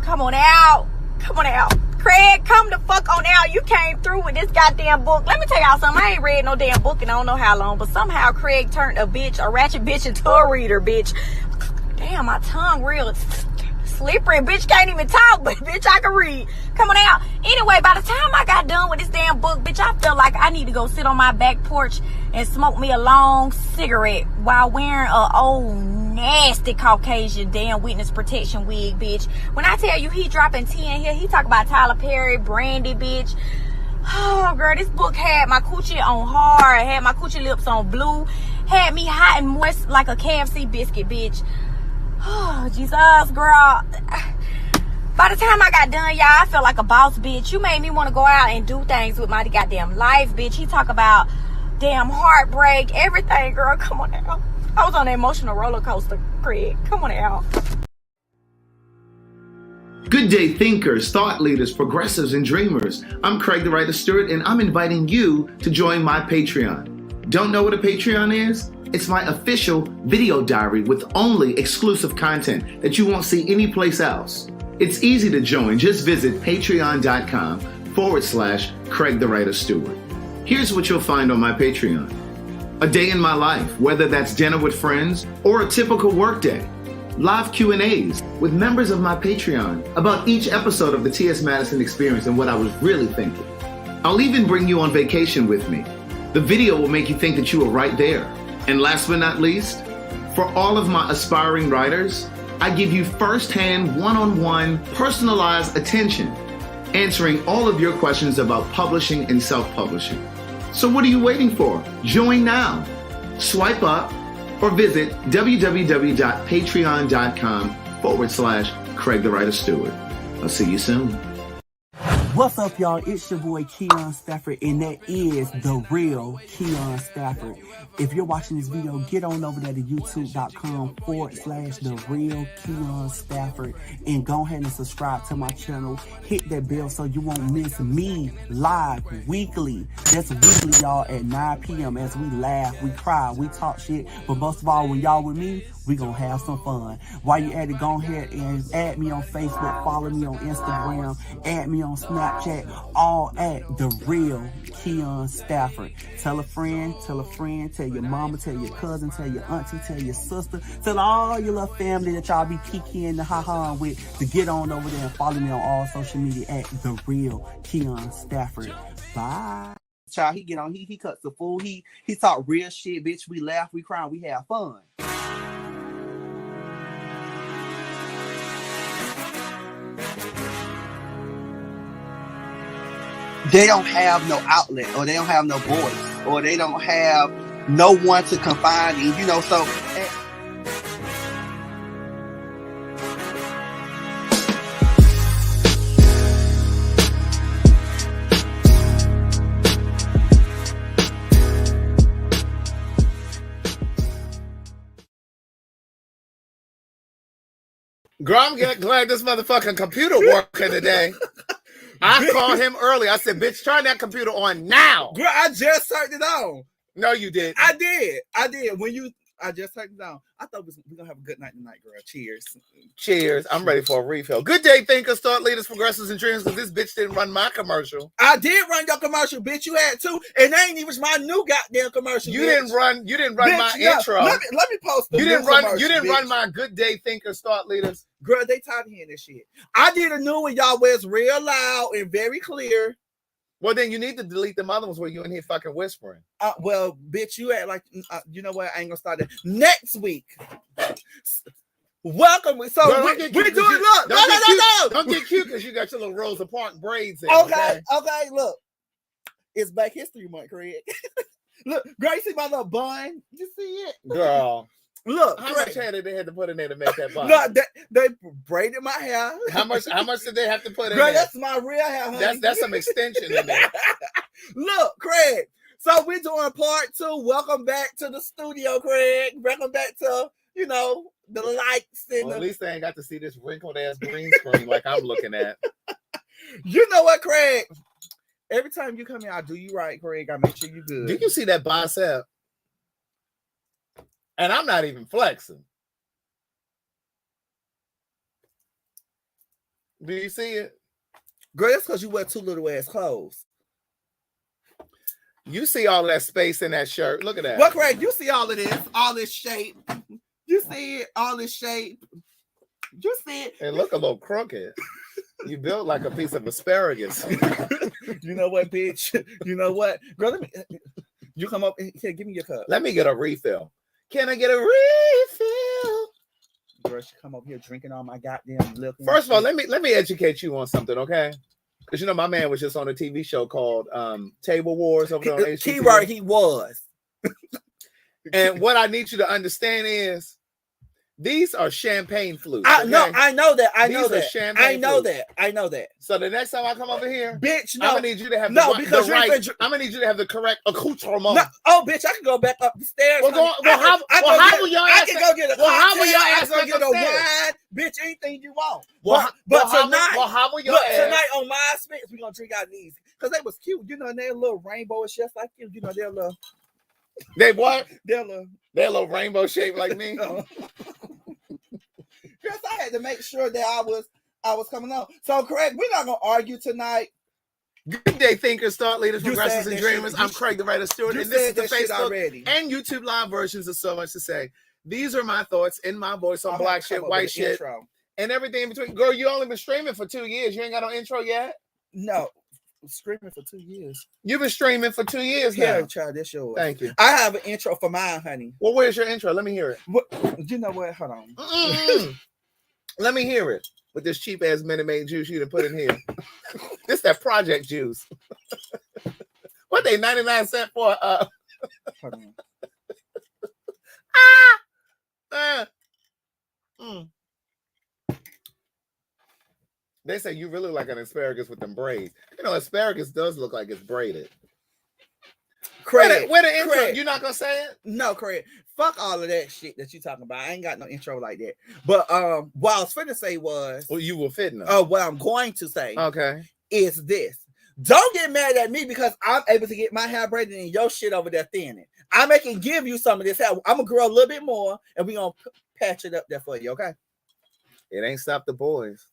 come on out. Come on out. Craig, come the fuck on out. You came through with this goddamn book. Let me tell y'all something. I ain't read no damn book in I don't know how long, but somehow Craig turned a ratchet bitch into a reader, bitch. Damn, my tongue real slippery. Bitch can't even talk, but bitch, I can read. Come on out. Anyway, by the time I got done with this damn book, bitch, I felt like I need to go sit on my back porch and smoke me a long cigarette while wearing a old nasty Caucasian damn witness protection wig, bitch. When I tell you he dropping 10 here, he talk about Tyler Perry, Brandy, bitch. Oh, girl, this book had my coochie on hard, had my coochie lips on blue, had me hot and moist like a KFC biscuit, bitch. Oh, Jesus, girl. By the time I got done, y'all, I felt like a boss, bitch. You made me want to go out and do things with my goddamn life, bitch. He talk about damn heartbreak, everything, girl. Come on out. I was on an emotional roller coaster, Craig. Come on out. Good day, thinkers, thought leaders, progressives, and dreamers. I'm Craig the Writer Stewart, and I'm inviting you to join my Patreon. Don't know what a Patreon is? It's my official video diary with only exclusive content that you won't see anyplace else. It's easy to join. Just visit patreon.com/Craig the Writer Stewart. Here's what you'll find on my Patreon. A day in my life, whether that's dinner with friends or a typical workday. Live Q&As with members of my Patreon about each episode of the T.S. Madison Experience and what I was really thinking. I'll even bring you on vacation with me. The video will make you think that you were right there. And last but not least, for all of my aspiring writers, I give you firsthand, one-on-one, personalized attention, answering all of your questions about publishing and self-publishing. So what are you waiting for? Join now. Swipe up or visit www.patreon.com/Craig the Writer Stewart. I'll see you soon. What's up, y'all? It's your boy KeonStafford, and that is the real KeonStafford. If you're watching this video, get on over there to youtube.com/the real KeonStafford and go ahead and subscribe to my channel. Hit that bell so you won't miss me live weekly. That's weekly, y'all, at 9 p.m. as we laugh, we cry, we talk shit. But most of all, when y'all with me, we gonna have some fun. While you at it, go ahead and add me on Facebook, follow me on Instagram, add me on Snapchat, all at the real KeonStafford. Tell a friend, tell your mama, tell your cousin, tell your auntie, tell your sister, tell all your little family that y'all be kikiing the ha-ha with to get on over there and follow me on all social media at the real KeonStafford. Bye. Child, he get on, he cuts the fool, he talk real shit, bitch. We laugh, we cry, we have fun. They don't have no outlet, or they don't have no voice, or they don't have no one to confide in, you know, so... Girl, I'm glad this motherfucking computer working today. I called him early. I said, bitch, turn that computer on now. Girl, I just turned it on. No, you did. I did. I just turned it on. I thought we're going to have a good night tonight, girl. Cheers. Cheers. I'm ready for a refill. Good day, thinkers, thought leaders, progressives, and dreamers, because this bitch didn't run my commercial. I did run your commercial, bitch. You had two, and that ain't even my new goddamn commercial. You didn't run bitch, my intro. Let me post the You didn't run my good day, thinkers, thought leaders. Girl, they tired of hearing this shit. I did a new one, y'all, where it's real loud and very clear. Well, then you need to delete them other ones where you in here fucking whispering. Well, bitch, you act like, you know what? I ain't gonna start that. Next week. Welcome. So no, we're doing, look. No. Don't get cute because you got your little Rosa Parks braids in. Okay, look. It's Black History Month, Craig. Look, girl, you see my little bun? You see it? Girl. Look, how much hair did they have to put in there to make that bun? No, they braided my hair. How much did they have to put in girl, there? That's my real hair, honey. That's some extension in there. Look, Craig. So we're doing part 2. Welcome back to the studio, Craig. Welcome back to, you know, the lights. And at least they ain't got to see this wrinkled ass green screen like I'm looking at. You know what, Craig? Every time you come here, I do you right, Craig. I make sure you good. Do you see that bicep? And I'm not even flexing. Do you see it? Girl, that's because you wear too little ass clothes. You see all that space in that shirt. Look at that. Well, Craig, you see all of this, all this shape. You see it, all this shape. You see it. It look a little crooked. You built like a piece of asparagus. You know what, bitch? You know what? Girl, let me. You come up here, give me your cup. Let me get a refill. Can I get a refill? Girl, she come up here drinking all my goddamn liquor. First of all, let me educate you on something, okay? Because you know my man was just on a TV show called Table Wars over there on HGTV. Keyword, he was. And what I need you to understand is these are champagne flutes. I okay? know that. I know These are that. champagne I know flutes. that. I know that. So the next time I come over here, Bitch, no. I'm gonna need you to have No, the because right. you're I'm gonna need you to have the correct accoutrement. No, oh, bitch, I can go back up the stairs. Well, how will your I ass? can go get a Well, how will cocktail, your I ass can go get a upstairs? wine, bitch, anything you want. Well, but how tonight, will your look, ass? tonight on my space, we're gonna drink out these because they was cute. You know, they're a little rainbowish just like you. You know, they're a little. They what? They're a little. They're a little rainbow shaped like me. Because I had to make sure that I was coming on. So, Craig, we're not gonna argue tonight. Good day, thinkers, thought leaders, You progressives, said and that dreamers. shit. I'm Craig, the writer Stewart, You and this is said the that shit Facebook already. and YouTube live versions of So Much to Say. These are my thoughts in my voice on I'm black gonna shit, come up white with an shit, intro. and everything in between. Girl, you only been streaming for 2 years. You ain't got no intro yet. No, screaming for 2 years. You've been streaming for 2 years Here, now. child, this yours. Thank you. I have an intro for mine, honey. Well, where's your intro? Let me hear it. What, you know what? Hold on. Let me hear it with this cheap ass Minute Maid juice you done put in here. This that project juice. What they 99 cents for? Hold on. They say you really like an asparagus with them braids. You know, asparagus does look like it's braided. Craig, Where the intro? Craig. You not gonna say it? No, Craig. Fuck all of that shit that you talking about. I ain't got no intro like that. But what I was finna say was, Well, you were fitting them. what I'm going to say Okay. is this. Don't get mad at me because I'm able to get my hair braided and your shit over there thinning. I can give you some of this hair. I'm gonna grow a little bit more and we're gonna patch it up there for you, okay? It ain't stop the boys.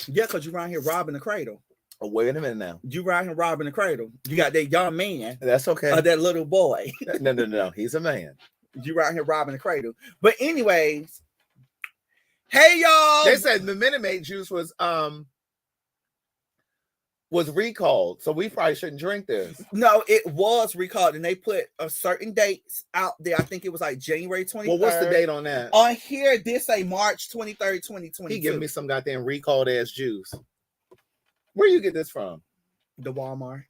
Yeah, because you're around here robbing the cradle. Oh, wait a minute now. You around here robbing the cradle. You got that young man That's okay. or that little boy. No. He's a man. You around here robbing the cradle. But anyways, hey y'all. They said the Minute Maid juice was recalled, so we probably shouldn't drink this. No, it was recalled, and they put a certain dates out there. I think it was like January 23rd. Well, what's the date on that? On here, this say March 23rd, 2022. He giving me some goddamn recalled ass juice. Where you get this from? The Walmart.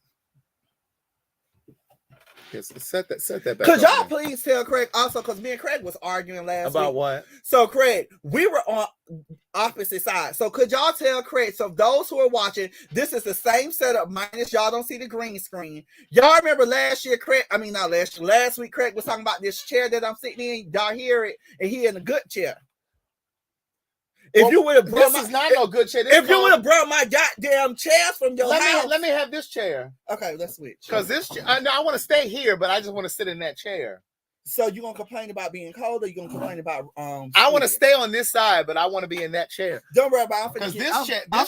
Yes, set that back. Could y'all on there. please tell Craig also, because me and Craig was arguing last About week. what? So Craig, we were on opposite sides. So could y'all tell Craig? So those who are watching, this is the same setup minus y'all don't see the green screen. Y'all remember last week Craig was talking about this chair that I'm sitting in. Y'all hear it, and he in a good chair. If you would have brought This is not no good chair. If you would have brought my goddamn chairs from your house. Let me have this chair. Okay, let's switch. Because this chair, I want to stay here, but I just want to sit in that chair. So you gonna complain about being cold, or you gonna complain about I want to stay on this side, but I want to be in that chair. Don't worry about it. Because this chair Get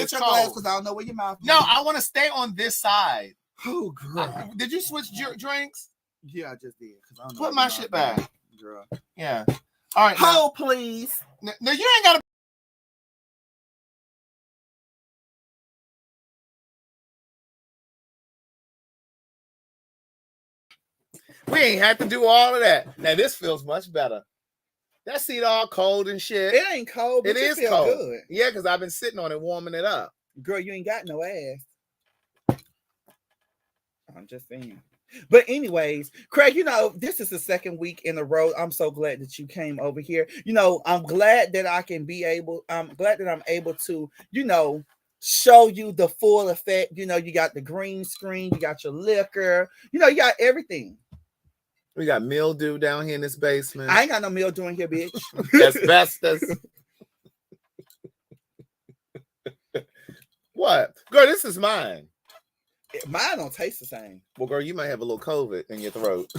is your cold. glass because I don't know where your mouth is. No, I want to stay on this side. Oh, girl. Did you switch drinks? Yeah, I just did. I don't know Put my shit back. Girl. Yeah. All right. Hold, please. No, you ain't got to. We ain't had to do all of that. Now this feels much better. That seat all cold and shit. It ain't cold, but It is feel cold. good. Yeah, because I've been sitting on it, warming it up. Girl, you ain't got no ass. I'm just saying. But anyways, Craig, this is the second week in a row. I'm so glad that you came over here. I'm glad that I'm able to, show you the full effect. You got the green screen, you got your liquor, you got everything. We got mildew down here in this basement. I ain't got no mildew in here, bitch. Asbestos. What? Girl, this is mine. Mine don't taste the same. Well, girl, you might have a little COVID in your throat.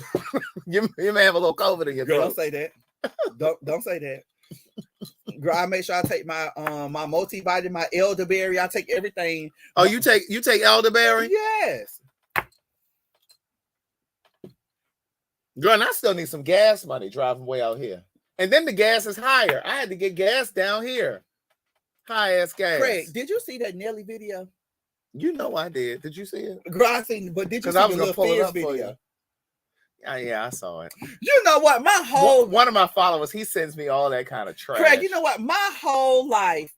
you may have a little COVID in your Girl, throat. don't say that. Don't say that. Girl, I make sure I take my my multivitamin, my elderberry. I take everything. Oh, you take elderberry? Yes. Girl, and I still need some gas money driving way out here. And then the gas is higher. I had to get gas down here. High ass gas. Craig, did you see that Nelly video? You know I did. Did you see it? Girl, I seen, but did you see I was the gonna little pull it Fizz up for video? you. Yeah, I saw it. You know what? My whole One of my followers, he sends me all that kind of trash. Craig, you know what? My whole life,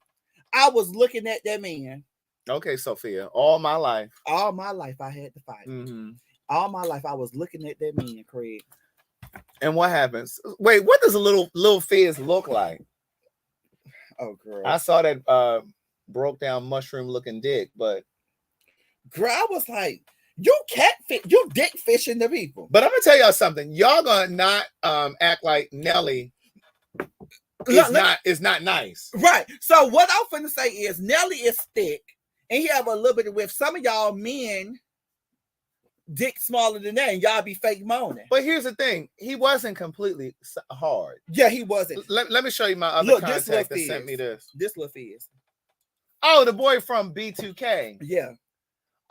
I was looking at that man. Okay, Sophia. All my life. All my life, I had to fight. Mm-hmm. All my life, I was looking at that man, Craig. And what happens? Wait, what does a little Fizz look like? Oh, girl. I saw that broke down mushroom looking dick, but girl, I was like, you catfish, you dick fishing the people. But I'm gonna tell y'all something. Y'all gonna not act like Nelly is not nice. Right. So what I'm finna say is Nelly is thick, and he have a little bit of width. Some of y'all men dick smaller than that, and y'all be fake moaning. But here's the thing: he wasn't completely hard. Yeah, he wasn't. Let me show you my other contact that sent me this. This little Fizz. Oh, the boy from B2K. Yeah.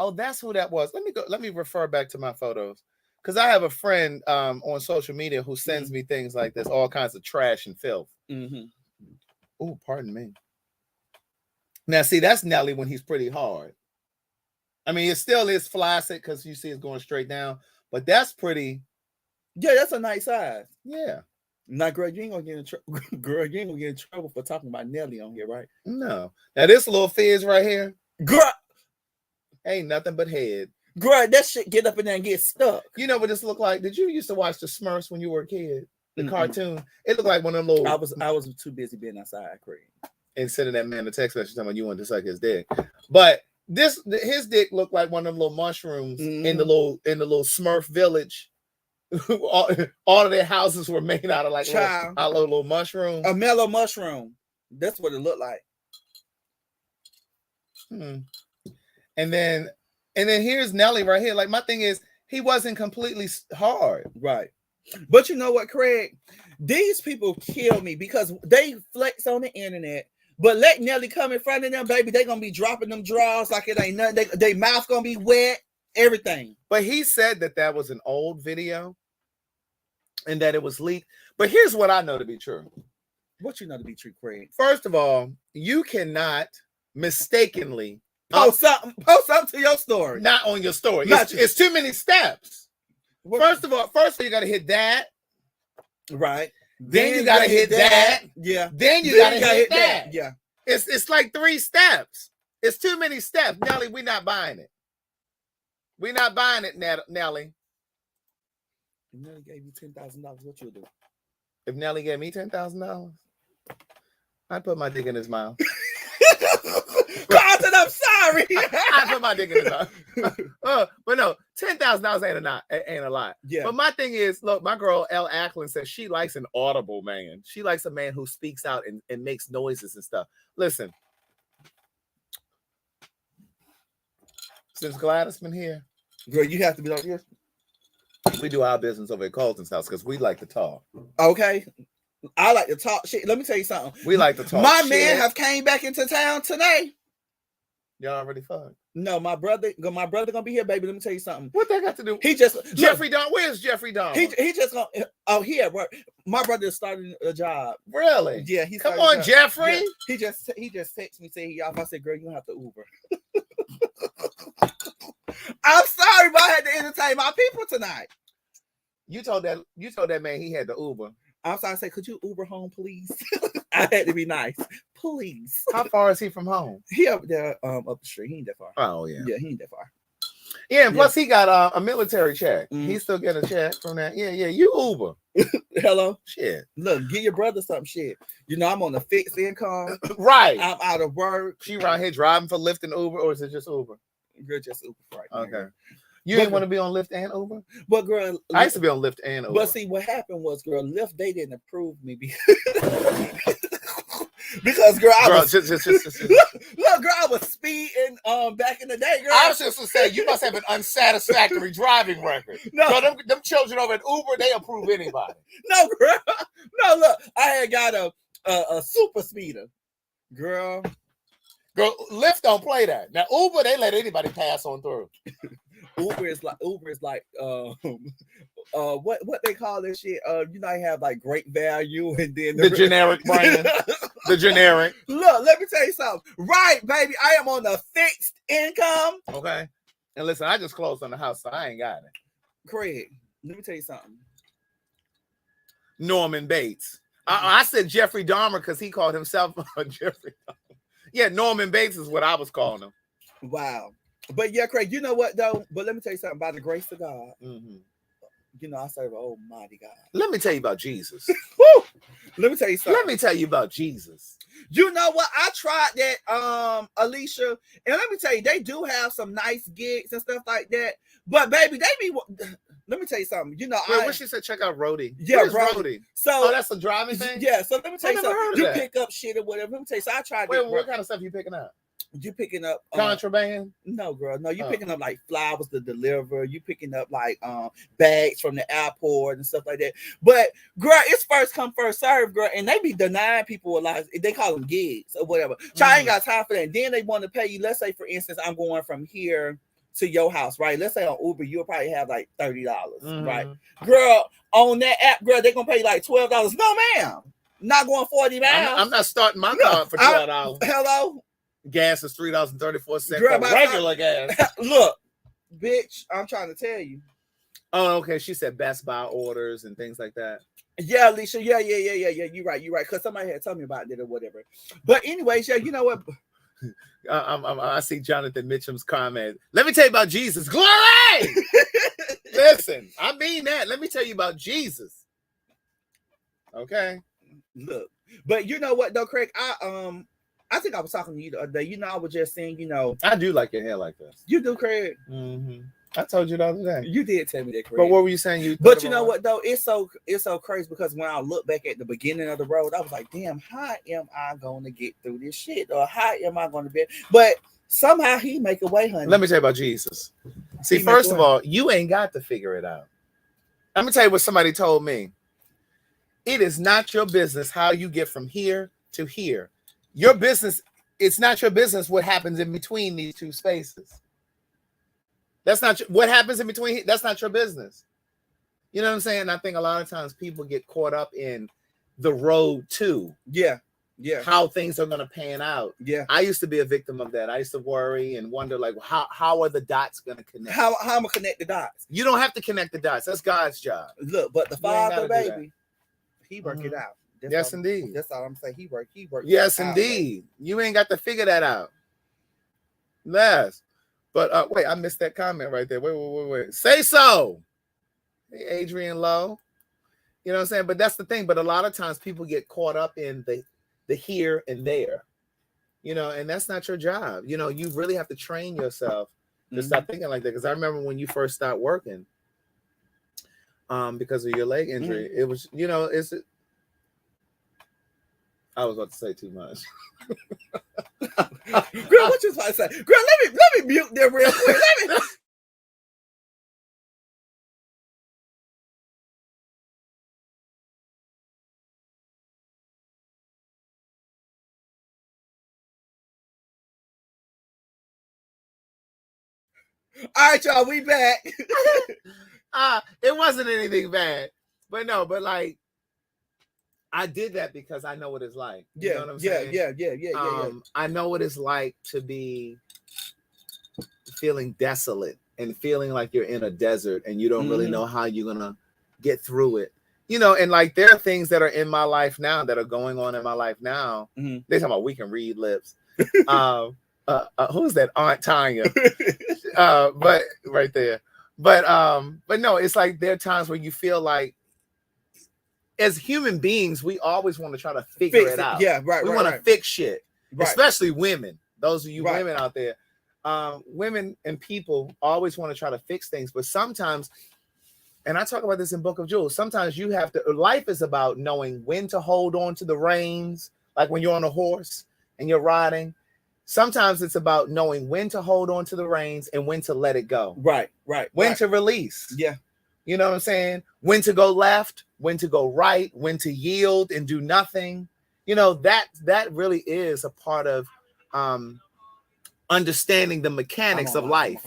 Oh, that's who that was. Let me refer back to my photos. Because I have a friend on social media who sends me things like this, all kinds of trash and filth. Mm-hmm. Oh, pardon me. Now, see, that's Nelly when he's pretty hard. I mean, it still is flaccid because you see it's going straight down, but that's pretty. Yeah, that's a nice size. Yeah. Now, girl, you ain't gonna get in trouble. Girl, you ain't gonna get in trouble for talking about Nelly on here, right? No. Now, this little Fizz right here, girl, ain't nothing but head. Girl, that shit get up in there and get stuck. You know what this look like? Did you used to watch the Smurfs when you were a kid? The cartoon? It looked like one of them little. I was too busy being outside, Craig. And sending that man a text message talking about you wanted to suck his dick. But his dick looked like one of them little mushrooms in the little Smurf village. all of their houses were made out of like little mushrooms. A mellow mushroom. That's what it looked like. And then here's Nelly right here. Like, my thing is, he wasn't completely hard. Right. But you know what, Craig? These people kill me because they flex on the internet, but let Nelly come in front of them, baby, they going to be dropping them draws like it ain't nothing. They mouth going to be wet, everything. But he said that was an old video and that it was leaked. But here's what I know to be true. What you know to be true, Craig? First of all, you cannot mistakenly post something to your story. Not on your story. It's too many steps. First of all, you got to hit that. Right. Then you got to hit that. Yeah. Then you got to hit that. Yeah. It's like 3 steps. It's too many steps. Nelly, we're not buying it. We're not buying it, Nelly. If Nelly gave you $10,000, what you'll do? If Nelly gave me $10,000, I'd put my dick in his mouth. Carlton, I'm sorry. I put my dick in his mouth. But no, $10,000 ain't a lot. Yeah. But my thing is, look, my girl Elle Ackland says she likes an audible man. She likes a man who speaks out and makes noises and stuff. Listen, since Gladys been here, girl, you have to be like this. We do our business over at Colton's house because we like to talk. Okay. I like to talk shit. Let me tell you something. We like to talk. My man have came back into town today. Y'all already fucked? No, my brother gonna be here, baby. Let me tell you something. What that got to do? He just Jeffrey Don. Where's Jeffrey Don? He just gonna. Oh, he at work. My brother is starting a job. Really? Yeah. He's come on, Jeffrey. Yeah. He just texted me saying he off. I said, girl, you don't have to Uber. I'm sorry, but I had to entertain my people tonight. You told that man he had the Uber. I'm sorry. I said, could you Uber home, please? I had to be nice, please. How far is he from home? He up there, up the street. He ain't that far. Oh yeah. Yeah, he ain't that far. Yeah, and plus he got a military check. Mm-hmm. He's still getting a check from that. Yeah. You Uber. Hello. Shit. Look, get your brother some shit. You know, I'm on a fixed income. Right. I'm out of work. She around here driving for Lyft and Uber, or is it just Uber? You're just Uber right now. Okay. You ain't want to be on Lyft and Uber? But girl, I used to be on Lyft and Uber. But see, what happened was, girl, Lyft, they didn't approve me Because girl, I was just. look, girl, I was speeding back in the day, girl. I was just to say you must have an unsatisfactory driving record. No. Girl, them children over at Uber, they approve anybody. No, girl. No, look, I had got a super speeder. Girl, Lyft don't play that. Now Uber, they let anybody pass on through. Uber is like what they call this shit? You know, I have like great value and then The generic brand. The generic. Look, let me tell you something. Right, baby, I am on a fixed income. Okay. And listen, I just closed on the house, so I ain't got it. Craig, let me tell you something. Norman Bates. I said Jeffrey Dahmer because he called himself Jeffrey Dahmer. Yeah, Norman Bates is what I was calling him. Wow. But yeah, Craig, you know what though? But let me tell you something about the grace of God. Mm-hmm. You know, I serve an almighty God. Let me tell you about Jesus. Woo! Let me tell you something. Let me tell you about Jesus. You know what? I tried that, Alicia, and let me tell you, they do have some nice gigs and stuff like that. But baby, they be. Let me tell you something. You know, Wait, what she said? Check out Rhodey. Yeah, Rhodey. So that's a driving thing. Yeah. So let me tell you something. You that. pick up shit or whatever. Let me tell you. So I tried. Wait, what kind of stuff you picking up? You picking up contraband? No, girl. No, you picking up like flowers to deliver. You picking up like bags from the airport and stuff like that. But girl, it's first come first serve, girl. And they be denying people a lot. They call them gigs or whatever. So I ain't got time for that. And then they want to pay you. Let's say, for instance, I'm going from here to your house, right? Let's say on Uber, you'll probably have like $30, right? Girl, on that app, girl, they're gonna pay you like $12. No, ma'am. Not going 40 miles. I'm not starting my car for $12. Hello. Gas is $3.34 Girl, for regular gas. Look, bitch, I'm trying to tell you. Oh, okay. She said Best Buy orders and things like that. Yeah, Alicia. Yeah. You're right. Because somebody had told me about it or whatever. But anyways, yeah, you know what? I see Jonathan Mitchum's comment. Let me tell you about Jesus. Glory! Listen, I mean that. Let me tell you about Jesus. Okay. Look, but you know what though, Craig? I think I was talking to you the other day. You know, I was just saying, you know, I do like your hair like this. You do, Craig. Mm-hmm. I told you the other day. You did tell me that, Craig. But what were you saying? But you know what though? It's so crazy because when I look back at the beginning of the road, I was like, damn, how am I going to get through this shit? Or how am I going to be? But somehow he make a way, honey. Let me tell you about Jesus. See, first of all, you ain't got to figure it out. Let me tell you what somebody told me. It is not your business how you get from here to here. Your business, it's not your business what happens in between these two spaces. That's not what happens in between. That's not your business. You know what I'm saying? I think a lot of times people get caught up in the road to. Yeah. How things are going to pan out. Yeah. I used to be a victim of that. I used to worry and wonder, like, how are the dots going to connect? How am I going to connect the dots? You don't have to connect the dots. That's God's job. Look, but the Father, baby, he work it out. Yes, indeed. That's all I'm saying. He work. Yes, indeed. You ain't got to figure that out. Yes. But wait, I missed that comment right there. Wait. Say so. Hey, Adrian Lowe. You know what I'm saying? But that's the thing. But a lot of times people get caught up in the here and there. You know, and that's not your job. You know, you really have to train yourself to stop thinking like that. Because I remember when you first started working, because of your leg injury, it was, you know, I was about to say too much. Girl, what you about to say? Girl, let me mute them real quick. All right, y'all, we back. It wasn't anything bad, but like I did that because I know what it's like. You know what I'm saying? Yeah. I know what it's like to be feeling desolate and feeling like you're in a desert and you don't really know how you're gonna get through it. You know, and like there are things that are in my life now that are going on in my life now. They're talking about we can read lips. Who's that? Aunt Tanya. But right there. But no, it's like there are times where you feel like as human beings, we always want to try to figure it out. Yeah, right. We want to fix shit, right. Especially women. Those of you women out there, women and people always want to try to fix things. But sometimes, and I talk about this in Book of Jewels, sometimes you have to, life is about knowing when to hold on to the reins. Like when you're on a horse and you're riding, sometimes it's about knowing when to hold on to the reins and when to let it go. Right. When to release. Yeah. You know what I'm saying? When to go left, when to go right, when to yield and do nothing. You know, that really is a part of understanding the mechanics of life.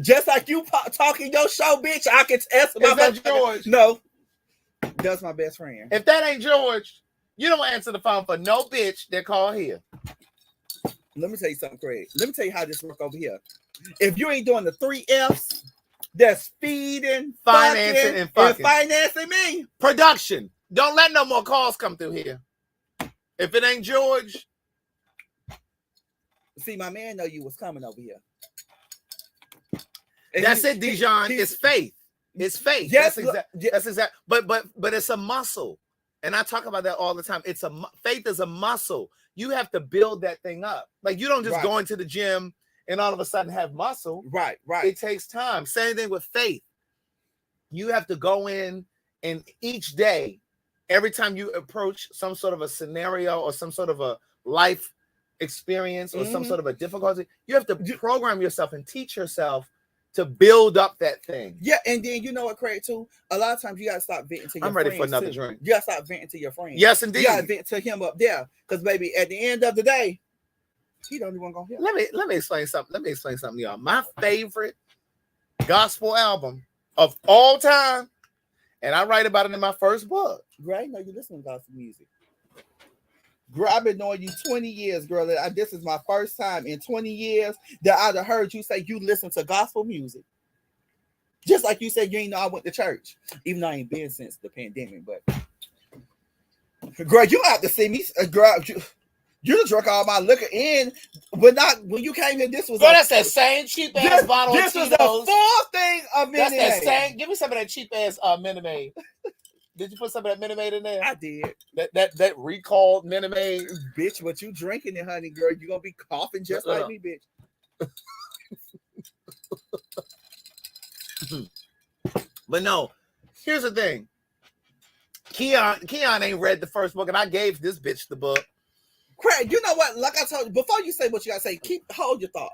Just like you talking your show, bitch, I can test my best George. No, that's my best friend. If that ain't George, you don't answer the phone for no bitch that call here. Let me tell you something, Craig. Let me tell you how this work over here. If you ain't doing the 3 F's, that's feeding, financing, and financing me. Production. Don't let no more calls come through here. If it ain't George. See, my man know you was coming over here. That's it, Dijon. It's faith. It's faith. Yes, that's exact. But it's a muscle, and I talk about that all the time. Faith is a muscle. You have to build that thing up. Like you don't just go into the gym and all of a sudden have muscle. Right. It takes time. Same thing with faith. You have to go in, and each day, every time you approach some sort of a scenario or some sort of a life experience or some sort of a difficulty, you have to program yourself and teach yourself to build up that thing. Yeah, and then you know what, Craig, too? A lot of times you got to stop venting to your friends. I'm ready for another drink. You got to stop venting to your friends. Yes, indeed. You got to vent to him up there. Because, baby, at the end of the day, he don't even go here. Let me explain something. Let me explain something, y'all. My favorite gospel album of all time, and I write about it in my first book. Girl, I know you listen to gospel music. Girl, I've been knowing you 20 years, girl. This is my first time in 20 years that I'd have heard you say you listen to gospel music. Just like you said, you ain't know I went to church. Even though I ain't been since the pandemic, but girl, you have to see me. Girl, you done drunk all my liquor in, but not when you came here. This was that's that same cheap ass bottle. This was the full thing of Minute Maid. That's that same. Give me some of that cheap ass Minute Maid. Did you put some of that Minute Maid in there? I did. That recalled Minute Maid. Bitch, what you drinking it, honey, girl? You gonna be coughing just like me, bitch. But no, here's the thing. Keon ain't read the first book, and I gave this bitch the book. Craig, you know what? Like I told you, before you say what you gotta say, hold your thought.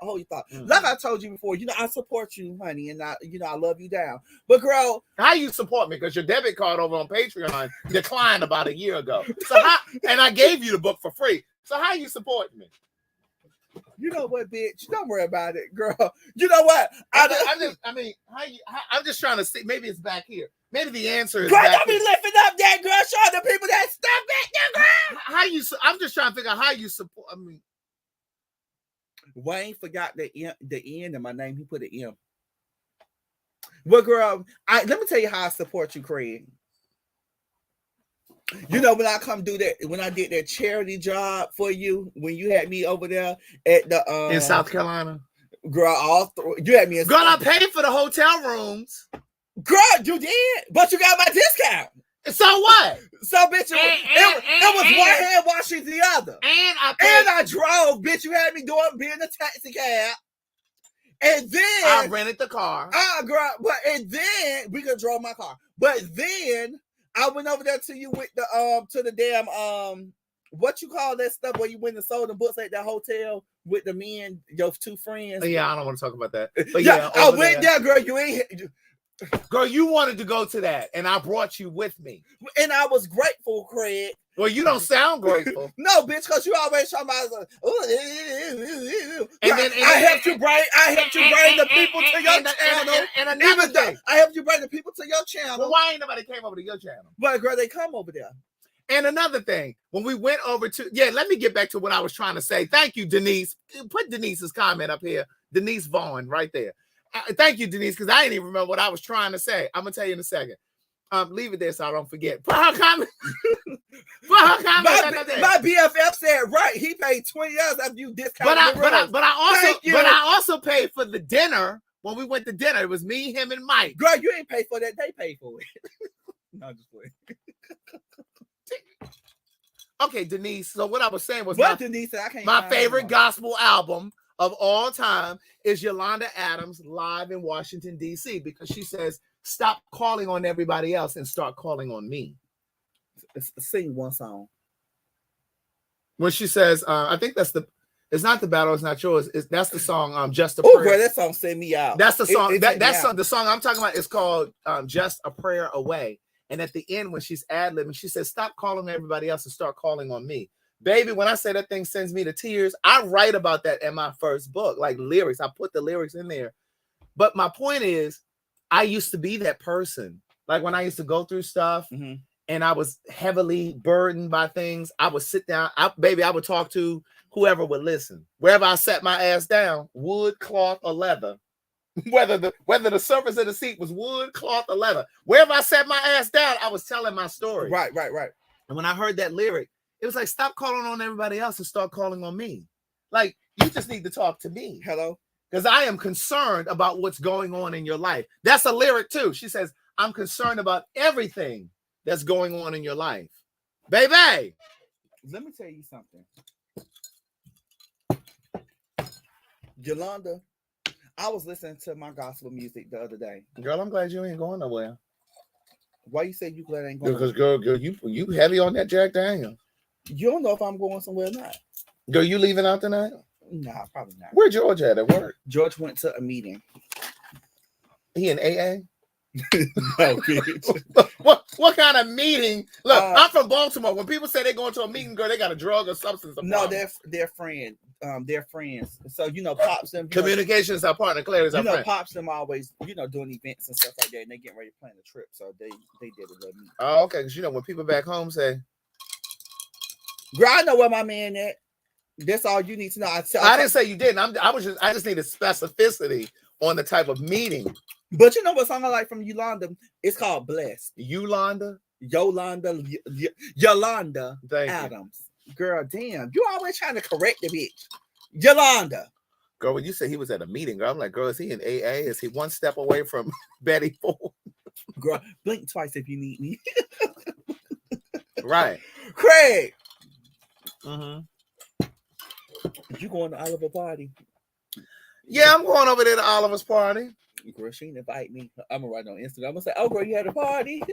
Like I told you before, I support you, honey, and I love you down. But girl, how you support me? Because your debit card over on Patreon declined about a year ago. So and I gave you the book for free. So how you support me? You know what, bitch? Don't worry about it, girl. You know what? I'm just trying to see. Maybe it's back here. Maybe the answer is. Girl, back don't be here. lifting up that girl. Show the people that stuff back there, girl. I'm just trying to figure out how you support. I mean, Wayne forgot the N in my name. He put an M. Well, girl, let me tell you how I support you, Craig. You know, when I come do that, when I did that charity job for you, when you had me over there at the in South Carolina, girl, you had me in girl, I paid for the hotel rooms. Girl, you did, but you got my discount. So what? So, bitch, it was one hand washing the other. And I drove, bitch. You had me being a taxi cab. And then I rented the car. Girl, and then we could drove my car. But then I went over there to you with the to the damn what you call that stuff where you went and sold the books at that hotel with the men, your 2 friends. Yeah, I don't want to talk about that. But yeah, I went there, girl. You ain't. Girl, you wanted to go to that, and I brought you with me. And I was grateful, Craig. Well, you don't sound grateful. No, bitch, because you always talking about. I helped you bring the people to your channel. And another thing, I helped you bring the people to your channel. Well, why ain't nobody came over to your channel? But girl, they come over there. And another thing, when we went over to let me get back to what I was trying to say. Thank you, Denise. Put Denise's comment up here. Denise Vaughn, right there. Thank you, Denise, because I didn't even remember what I was trying to say. I'm gonna tell you in a second. Leave it there so I don't forget. Put her comment. My BFF said right. He paid $20 after you discounted. But I also paid for the dinner when we went to dinner. It was me, him, and Mike. Girl, you ain't paid for that. They paid for it. No, just wait. Okay, Denise. So what I was saying was Denise said I can't. My favorite gospel album of all time is Yolanda Adams Live in Washington, D.C. because she says, stop calling on everybody else and start calling on me. Sing one song. When she says, I think that's it's not the battle, it's not yours. That's the song, Just a Oh, Prayer. girl, that song sent me out. That's the song. It The song I'm talking about is called Just a Prayer Away. And at the end, when she's ad-libbing, she says, stop calling everybody else and start calling on me. Baby, when I say that thing sends me to tears, I write about that in my first book, like lyrics. I put the lyrics in there. But my point is, I used to be that person. Like when I used to go through stuff and I was heavily burdened by things, I would sit down. I would talk to whoever would listen. Wherever I sat my ass down, wood, cloth, or leather. Whether the surface of the seat was wood, cloth, or leather. Wherever I sat my ass down, I was telling my story. Right. And when I heard that lyric, it was like, stop calling on everybody else and start calling on me. Like, you just need to talk to me. Hello? Because I am concerned about what's going on in your life. That's a lyric too. She says, I'm concerned about everything that's going on in your life. Baby. Let me tell you something. Yolanda, I was listening to my gospel music the other day. Girl, I'm glad you ain't going nowhere. Why you say you glad I ain't going? Because girl, you heavy on that Jack Daniels. You don't know if I'm going somewhere or not. Girl, you leaving out tonight? Nah, probably not. Where George at work? George went to a meeting. He in AA? No, bitch. What kind of meeting? Look, I'm from Baltimore. When people say they're going to a meeting, girl, they got a drug or substance. No, they're friends. They're friends. So Pops them. Communication is our partner. Claire is our friend. Pops them always, doing events and stuff like that, and they getting ready to plan a trip. So they did a little meeting. Oh, okay. Because when people back home say, "Girl, I know where my man at." That's all you need to know. I didn't say you didn't. I just needed specificity on the type of meeting. But you know what song I like from Yolanda? It's called "Blessed." Yolanda Adams. Girl, damn, you always trying to correct the bitch. Yolanda. Girl, when you say he was at a meeting, girl, I'm like, girl, is he in AA? Is he one step away from Betty Ford? Girl, blink twice if you need me. Right. Craig. Mm-hmm. You going to Oliver party? Yeah, I'm going over there to Oliver's party. Girl, she didn't invite me. I'm gonna write on Instagram. I'm gonna say, "Oh, girl, you had a party."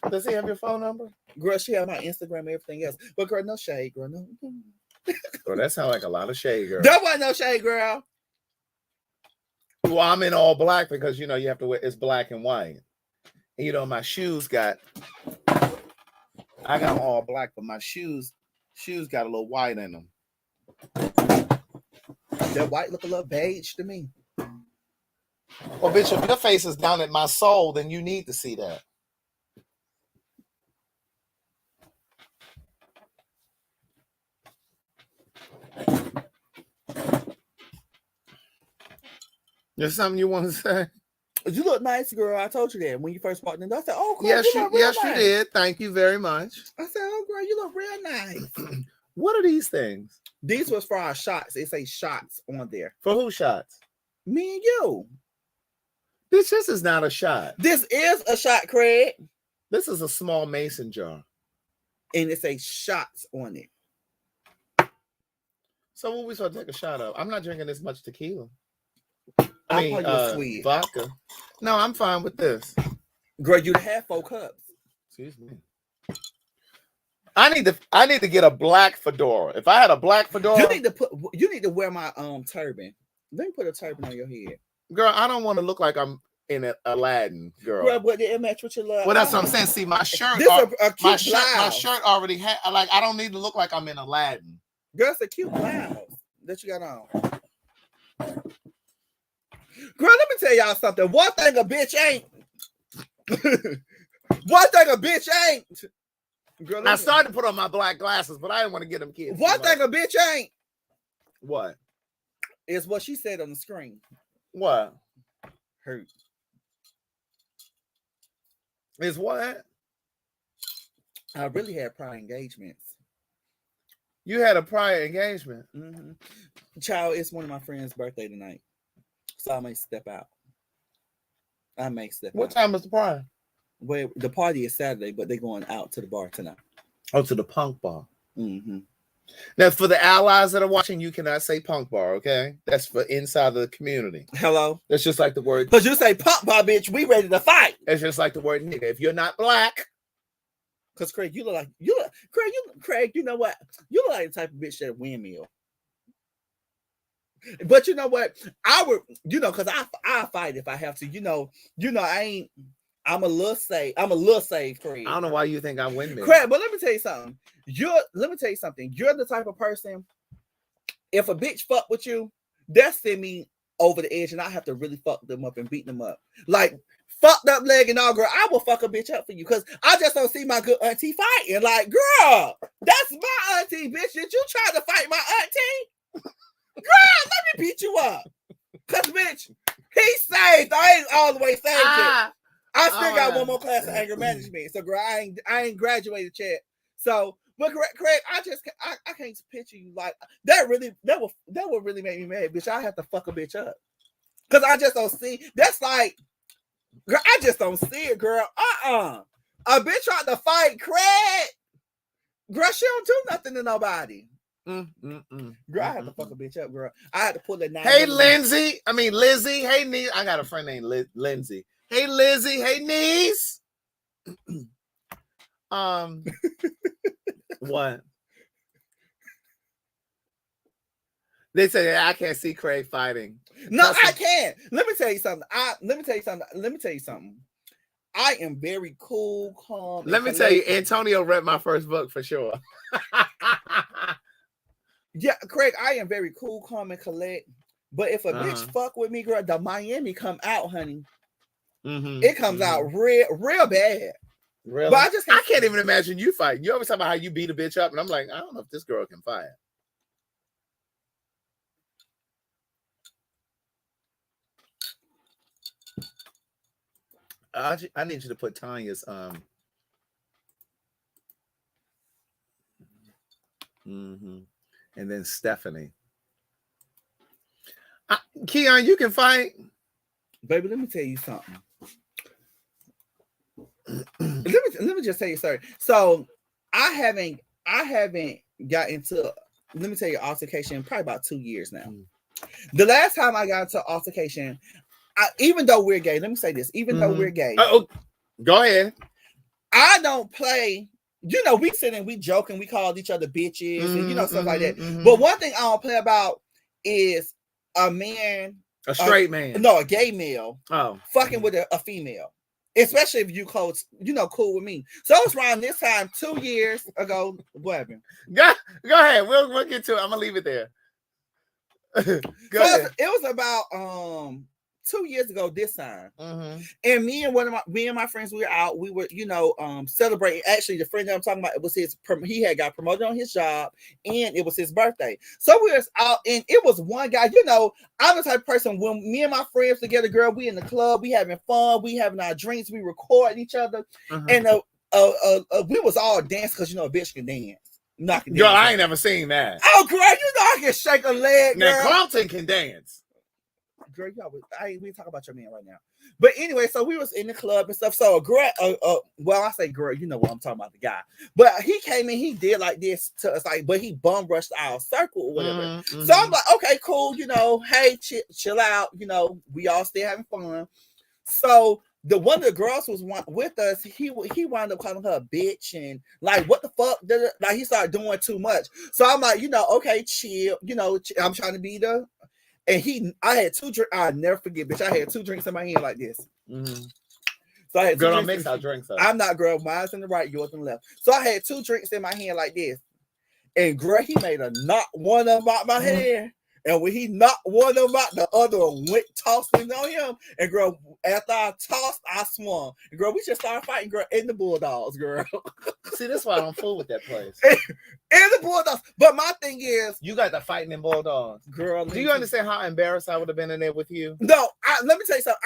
Does he have your phone number? Girl, she had my Instagram and everything else. But girl, no shade, girl. No. Girl, that sounds like a lot of shade, girl. There wasn't no shade, girl. Well, I'm in all black because you have to wear it's black and white. And, my shoes I got all black, but my shoes got a little white in them. That white look a little beige to me. Well, bitch, if your face is down at my soul, then you need to see that. There's something you want to say? You look nice, girl. I told you that when you first walked in. I said, "Oh, girl, yes, you look real nice." you did. Thank you very much. I said, "Oh, girl, you look real nice." What are these things? These was for our shots. It say shots on there. For who shots? Me and you. Bitch, this is not a shot. This is a shot, Craig. This is a small mason jar. And it say shots on it. So what we supposed to take a shot of? I'm not drinking this much tequila. I mean, sweet vodka. No, I'm fine with this. Girl, you'd have 4 cups. Excuse me. I need to get a black fedora. If I had a black fedora, you need to wear my turban. Let me put a turban on your head. Girl, I don't want to look like I'm in Aladdin, girl. Girl, but it match what you love. Well, that's what I'm saying. See, my shirt, my shirt already had. Like, I don't need to look like I'm in Aladdin. Girl, it's a cute blouse that you got on. Girl, let me tell y'all something. One thing a bitch ain't. One thing a bitch ain't. Girl, I started to put on my black glasses, but I didn't want to get them kids. One thing a bitch ain't. What? Is what she said on the screen. What? Hurt. Is what? I really had prior engagements. You had a prior engagement? Mm-hmm. Child, it's one of my friends' birthday tonight. So I may step out. What time is the prior? Well, the party is Saturday, but they're going out to the bar tonight. Oh, to the punk bar. Mm-hmm. Now, for the allies that are watching, you cannot say punk bar, okay? That's for inside the community. Hello? That's just like the word. Because you say punk bar, bitch, we ready to fight. It's just like the word nigga. If you're not black. Because Craig, you know what? You look like the type of bitch that windmill. But you know what? I would, because I fight if I have to. I'm a little safe. Craig. I don't know why you think I'm windmill. Craig, but let me tell you something. You're the type of person, if a bitch fuck with you, that send me over the edge and I have to really fuck them up and beat them up. Like, fucked up leg and all, girl, I will fuck a bitch up for you because I just don't see my good auntie fighting. Like, girl, that's my auntie, bitch. Did you try to fight my auntie? Girl, let me beat you up. Because, bitch, he's saved. I ain't all the way saved yet. I still got one more class of anger management. So, girl, I ain't graduated yet. So, but Craig, I can't picture you like that. That would really make me mad, bitch. I have to fuck a bitch up because I just don't see. That's like, girl, I just don't see it, girl. A bitch trying to fight Craig. Girl, she don't do nothing to nobody. Girl, I had to fuck a bitch up, girl. I had to pull that. Hey, Lizzie. Hey, niece. I got a friend named Lindsay. Hey, Lizzie. Hey, niece. What? They say I can't see Craig fighting. No, I can't. Let me tell you something. I am very cool, calm. Let me tell you, Antonio read my first book for sure. Yeah, Craig, I am very cool, calm, and collect. But if a bitch fuck with me, girl, the Miami come out, honey. It comes out real bad. Really? But I can't even imagine you fighting. You always talk about how you beat a bitch up, and I'm like, I don't know if this girl can fight. I need you to put Tanya's and then Stephanie. Keon, you can fight. Baby, let me tell you something. let me just tell you, sorry. So I haven't got into, let me tell you, altercation probably about 2 years now. The last time I got into altercation, even though we're gay, let me say this, even though we're gay. Go ahead. I don't play, we sit and we joke and we call each other bitches and stuff like that. But one thing I don't play about is a man, a straight man. No, a gay male. Fucking with a female. Especially if you close, cool with me. So it's around this time 2 years ago. What happened? Go ahead. We'll get to it. I'm gonna leave it there. It was about 2 years ago this time. And me and my friends, we were out. We were, celebrating. Actually, the friend that I'm talking about, it was he had got promoted on his job, and it was his birthday. So we was out, and it was one guy. I'm the type of person when me and my friends together, girl, we in the club, we having fun, we having our drinks, we recording each other, and we was all dancing because a bitch can dance. Girl, I ain't never seen that. Oh, girl, I can shake a leg. Now girl. Compton can dance. Girl, we talk about your man right now. But anyway, so we was in the club and stuff. So a girl, I say girl, you know what I'm talking about, the guy. But he came in, he did like this to us, but he bum rushed our circle or whatever. So I'm like, okay, cool, hey, chill out, we all still having fun. So the one of the girls was with us, he wound up calling her a bitch and like, what the fuck? Like he started doing too much. So I'm like, okay, chill, I'm trying to be the. And I had 2 drinks. I'll never forget, bitch. I had 2 drinks in my hand like this. So I had girl, don't mix our drinks up. I'm not, girl. Mine's in the right, yours in the left. So I had 2 drinks in my hand like this. And girl, he made a knock one of them out my hand. And when he knocked one of them out, the other one went tossing on him. And girl, after I tossed, I swung. And girl, we just started fighting, girl, in the Bulldogs, girl. See, that's why I don't fool with that place. In the Bulldogs. But my thing is, you got the fighting in Bulldogs, girl. Do you understand how embarrassed I would have been in there with you? No, let me tell you something.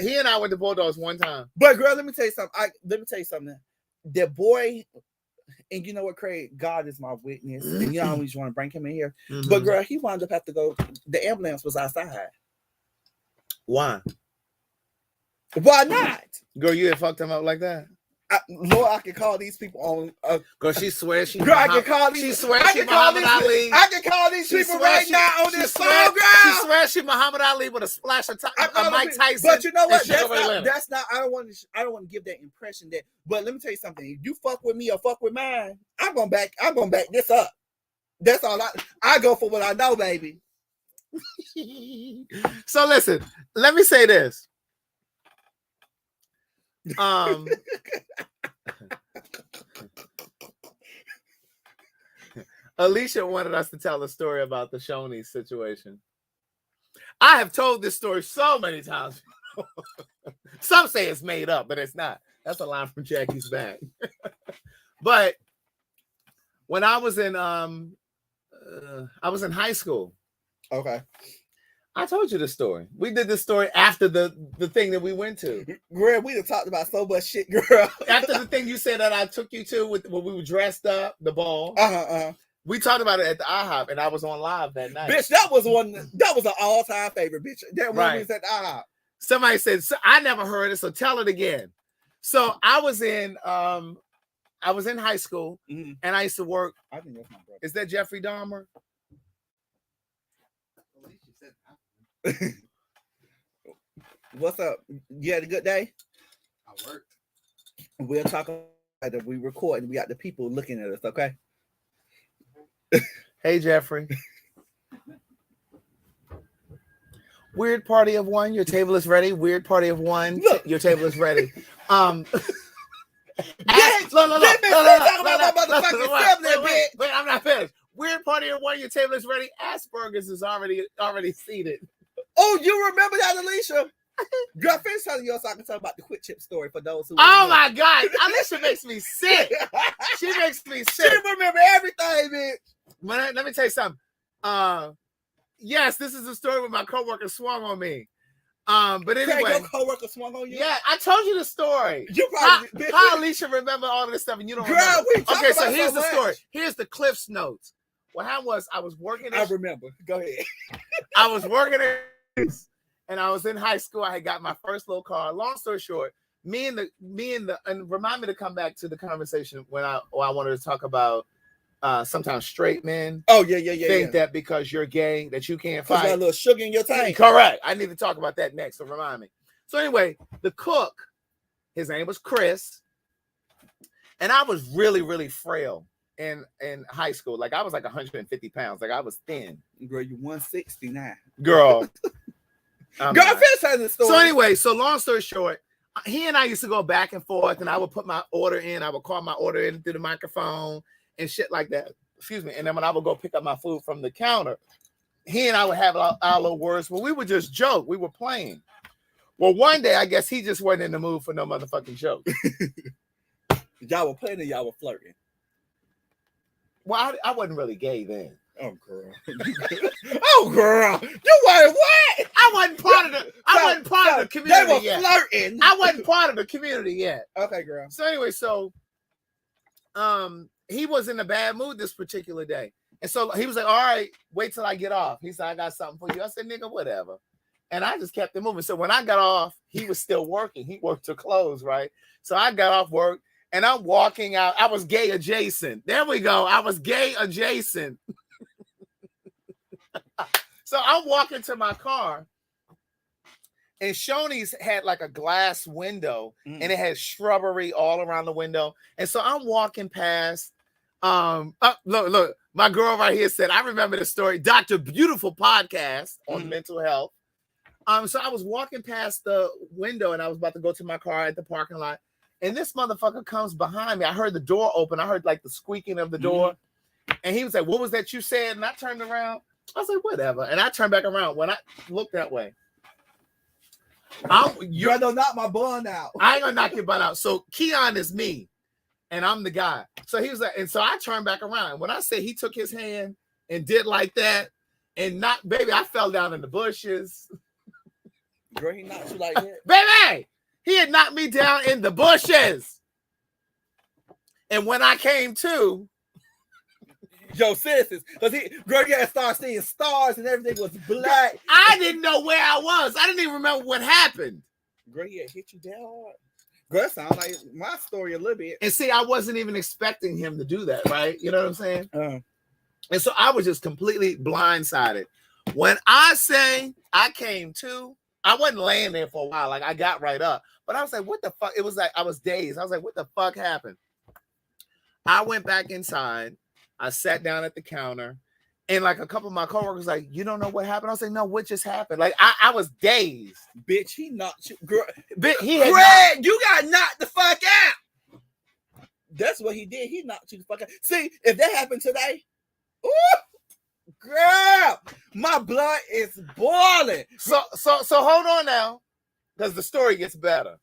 He and I went to Bulldogs one time. But girl, let me tell you something. That boy. And you know what, Craig? God is my witness. And you always want to bring him in here. But girl, he wound up having to go. The ambulance was outside. Why? Why not? Girl, you had fucked him up like that? Lord, I can call these people on. Girl, she swears she. Girl, I can call these. She swears she Muhammad Ali. I can call these people right now on this phone, girl. She swears she Muhammad Ali with a splash of Mike Tyson. But you know what? That's not. I don't want to give that impression that. But let me tell you something. If you fuck with me or fuck with mine, I'm gonna back this up. That's all. I go for what I know, baby. So listen, let me say this. Alicia wanted us to tell a story about the Shoney situation. I have told this story so many times. Some say it's made up, but it's not. That's a line from Jackie's Bag. But when I was in high school. Okay. I told you the story. We did this story after the thing that we went to. Girl, we done talked about so much shit, girl. After the thing you said that I took you to when we were dressed up, the ball. We talked about it at the IHOP, and I was on live that night. Bitch, that was an all-time favorite, bitch. That one was at the IHOP. Somebody said, I never heard it, so tell it again. So I was in high school, and I used to work. I think that's my brother. Is that Jeffrey Dahmer? What's up? You had a good day? I worked. We'll talk about it. We record and we got the people looking at us, okay? Hey, Jeffrey. Weird party of one. Your table is ready. Weird party of one. Look. Your table is ready. Wait, I'm not finished. Weird party of one. Your table is ready. Asperger's is already seated. Oh, you remember that, Alicia? Girl, finish telling you so I can tell about the Quick Chip story for those who. Oh my God, Alicia makes me sick. She makes me sick. She remember everything, bitch. Let me tell you something. Yes, this is a story where my coworker swung on me. But anyway, your coworker swung on you. Yeah, I told you the story. You probably how Alicia remember all of this stuff and you don't. Girl, remember. we talk okay, so about here's so the much. story. Here's the Cliff's notes. What happened was I was working. I remember. Go ahead. I was working and I was in high school. I had got my first little car. Long story short, and remind me to come back to the conversation when I wanted to talk about sometimes straight men. Oh yeah. Think that because you're gay that you can't fight. Got a little sugar in your tank. Correct. I need to talk about that next. So remind me. So anyway, the cook, his name was Chris, and I was really, really frail in high school. Like I was like 150 pounds. Like I was thin. Girl, you 169. Girl. Girl, finish telling the story. So anyway, long story short, he and I used to go back and forth, and I would put my order in. I would call my order in through the microphone and shit like that. Excuse me. And then when I would go pick up my food from the counter, he and I would have our little words, but we would just joke. We were playing. Well, one day, I guess he just wasn't in the mood for no motherfucking joke. Y'all were playing or y'all were flirting? Well, I wasn't really gay then. Oh, girl. Oh, girl. You weren't what? I wasn't part of the community they were yet. Flirting. I wasn't part of the community yet. Okay, girl. So anyway, he was in a bad mood this particular day. And so he was like, all right, wait till I get off. He said, I got something for you. I said, nigga, whatever. And I just kept it moving. So when I got off, he was still working. He worked to close, right? So I got off work and I'm walking out. I was gay adjacent. There we go. I was gay adjacent. So I'm walking to my car and Shoney's had like a glass window and it had shrubbery all around the window. And so I'm walking past. Look, my girl right here said, I remember the story. Dr. Beautiful podcast on mental health. So I was walking past the window and I was about to go to my car at the parking lot. And this motherfucker comes behind me. I heard the door open. I heard like the squeaking of the door. And he was like, what was that you said? And I turned around. I was like, whatever. And I turned back around. When I looked that way, you're gonna knock my bun out. I ain't gonna knock your bun out. So Keon is me. And I'm the guy. So he was like, and so I turned back around. When I say he took his hand and did like that and baby, I fell down in the bushes. Girl, he knocked you like that. Baby, he had knocked me down in the bushes. And when I came to, yo, sisters, because girl, you had to start seeing stars and everything was black. I didn't know where I was. I didn't even remember what happened. Girl, he had hit you down hard. Girl, that sounds like my story a little bit. And see, I wasn't even expecting him to do that, right? You know what I'm saying? And so I was just completely blindsided. When I say I came to, I wasn't laying there for a while. Like I got right up, but I was like, what the fuck? It was like, I was dazed. I was like, what the fuck happened? I went back inside. I sat down at the counter, and like a couple of my coworkers like, you don't know what happened? I was like, no, what just happened? Like I was dazed. Bitch, he knocked you. Girl, Greg, you got knocked the fuck out. That's what he did. He knocked you the fuck out. See, if that happened today, ooh, girl, my blood is boiling. So hold on now, because the story gets better.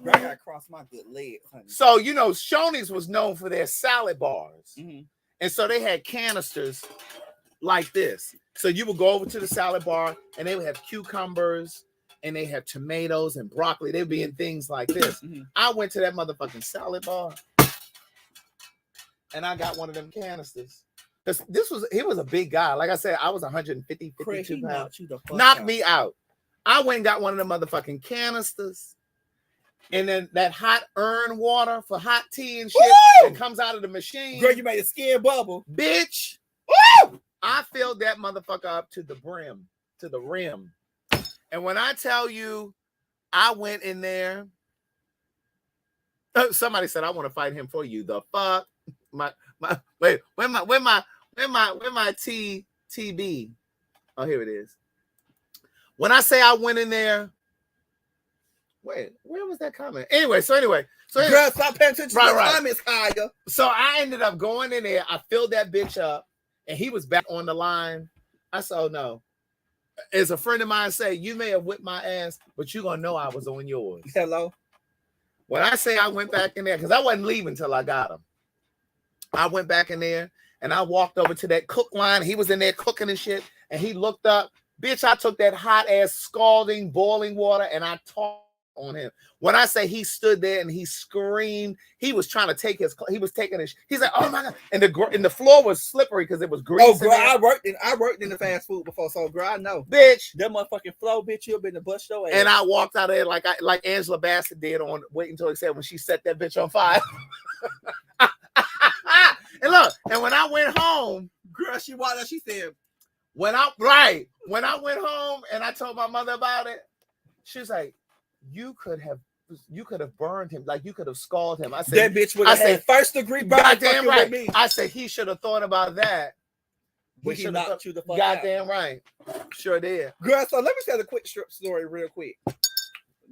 Girl, I gotta cross my good legs, honey. So Shoney's was known for their salad bars, and so they had canisters like this. So you would go over to the salad bar, and they would have cucumbers, and they have tomatoes and broccoli. They'd be in things like this. I went to that motherfucking salad bar, and I got one of them canisters. Because he was a big guy. Like I said, I was 150, 52 pounds. Knocked me out. I went and got one of them motherfucking canisters. And then that hot urn water for hot tea and shit that comes out of the machine. Girl, you made a skin bubble. Bitch. Woo! I filled that motherfucker up to the brim, to the rim. And when I tell you, I went in there. Somebody said I want to fight him for you. The fuck? Wait, where my TB? Oh, here it is. When I say I went in there. Wait, where was that comment? Anyway, girl, stop paying attention to the comments, Kaya. So I ended up going in there. I filled that bitch up, and he was back on the line. I said, oh, no. As a friend of mine say, you may have whipped my ass, but you're going to know I was on yours. Hello? When I say I went back in there, because I wasn't leaving until I got him. I went back in there, and I walked over to that cook line. He was in there cooking and shit, and he looked up. Bitch, I took that hot-ass, scalding, boiling water, and I talked on him. When I say he stood there and he screamed, he was trying to take he's like, oh my god, and the floor was slippery because it was grease. Oh, girl, I worked in the fast food before, so girl, I know, bitch, that motherfucking flow, bitch, you've been to bust your ass. And I walked out of there like Angela Bassett did on Wait Until Excited when she set that bitch on fire. And look, and when I went home, girl, she said, when I went home and I told my mother about it, she was like, you could have burned him, like you could have scalded him. I said that bitch would have had first degree burn. Goddamn right. Me. I said he should have thought about that. He knocked you the fuck goddamn out. Right. Sure did. Girl, so let me tell the quick strip story real quick.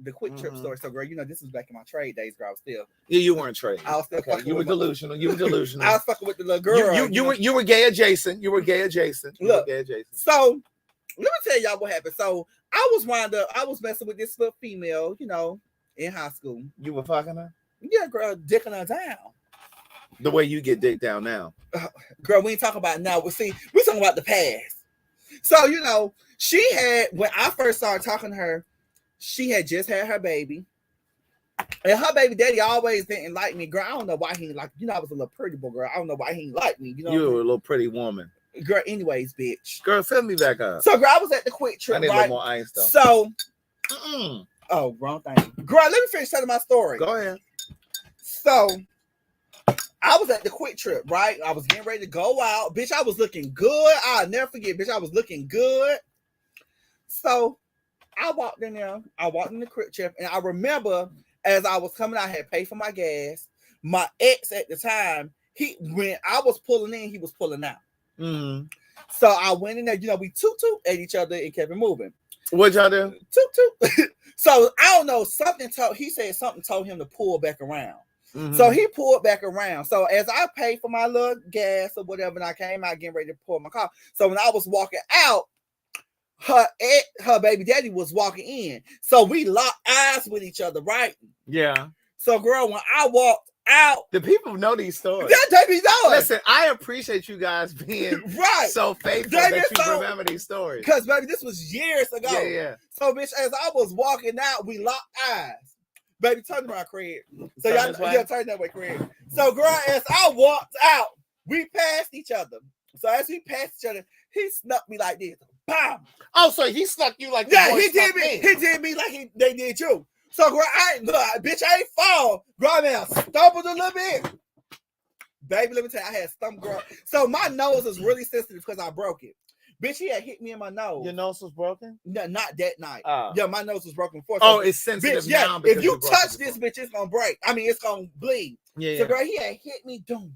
The quick trip story. So, girl, this was back in my trade days, girl. I was still. Yeah, you weren't trading. I was still fucking. You were delusional. I was fucking with the little girl. You were gay adjacent. You were gay adjacent. Look, so let me tell y'all what happened. So I was messing with this little female, in high school. You were fucking her? Yeah, girl, dicking her down. The way you get dicked down now. Girl, we ain't talking about now. We're talking about the past. So, she had, when I first started talking to her, she had just had her baby. And her baby daddy always didn't like me. Girl, I don't know why he didn't like me. I was a little pretty boy, girl. I don't know why he didn't like me. You were a little pretty woman. Girl, anyways, bitch. Girl, fill me back up. So, girl, I was at the quick trip. I need a little more ice, though. So, oh, wrong thing. Girl, let me finish telling my story. Go ahead. So, I was at the quick trip, right? I was getting ready to go out. Bitch, I was looking good. I'll never forget, bitch. I was looking good. So, I walked in there. I walked in the quick trip, and I remember as I was coming out, I had paid for my gas. My ex at the time, when I was pulling in, he was pulling out. Mm-hmm. So, I went in there. We toot-toot at each other and kept it moving. What'd y'all do? Toot-toot. So, I don't know. He said something told him to pull back around. Mm-hmm. So he pulled back around. So as I paid for my little gas or whatever, and I came out getting ready to pull my car. So when I was walking out, her baby daddy was walking in. So we locked eyes with each other, right? Yeah. So girl, when I walked out, the people know these stories. They be knowing. Listen, I appreciate you guys being so faithful that you remember these stories. Because baby, this was years ago. Yeah. So bitch, as I was walking out, we locked eyes. Baby, turn around, Craig. So y'all turn that way, Craig. So, girl, as I walked out, we passed each other. So as we passed each other, he snuck me like this. Bam! Oh, so he snuck you like he did me. He did me like they did you. So, girl, I ain't fall. Girl, I stumbled a little bit. Baby, let me tell you, I had stumbled, girl. So my nose is really sensitive because I broke it. Bitch, he had hit me in my nose. Your nose was broken? No, not that night. Oh. Yeah, my nose was broken before. So it's sensitive bitch, now. Yeah, if you touch this bitch, it's gonna break. I mean, it's gonna bleed. Yeah. So, girl, he had hit me, doom.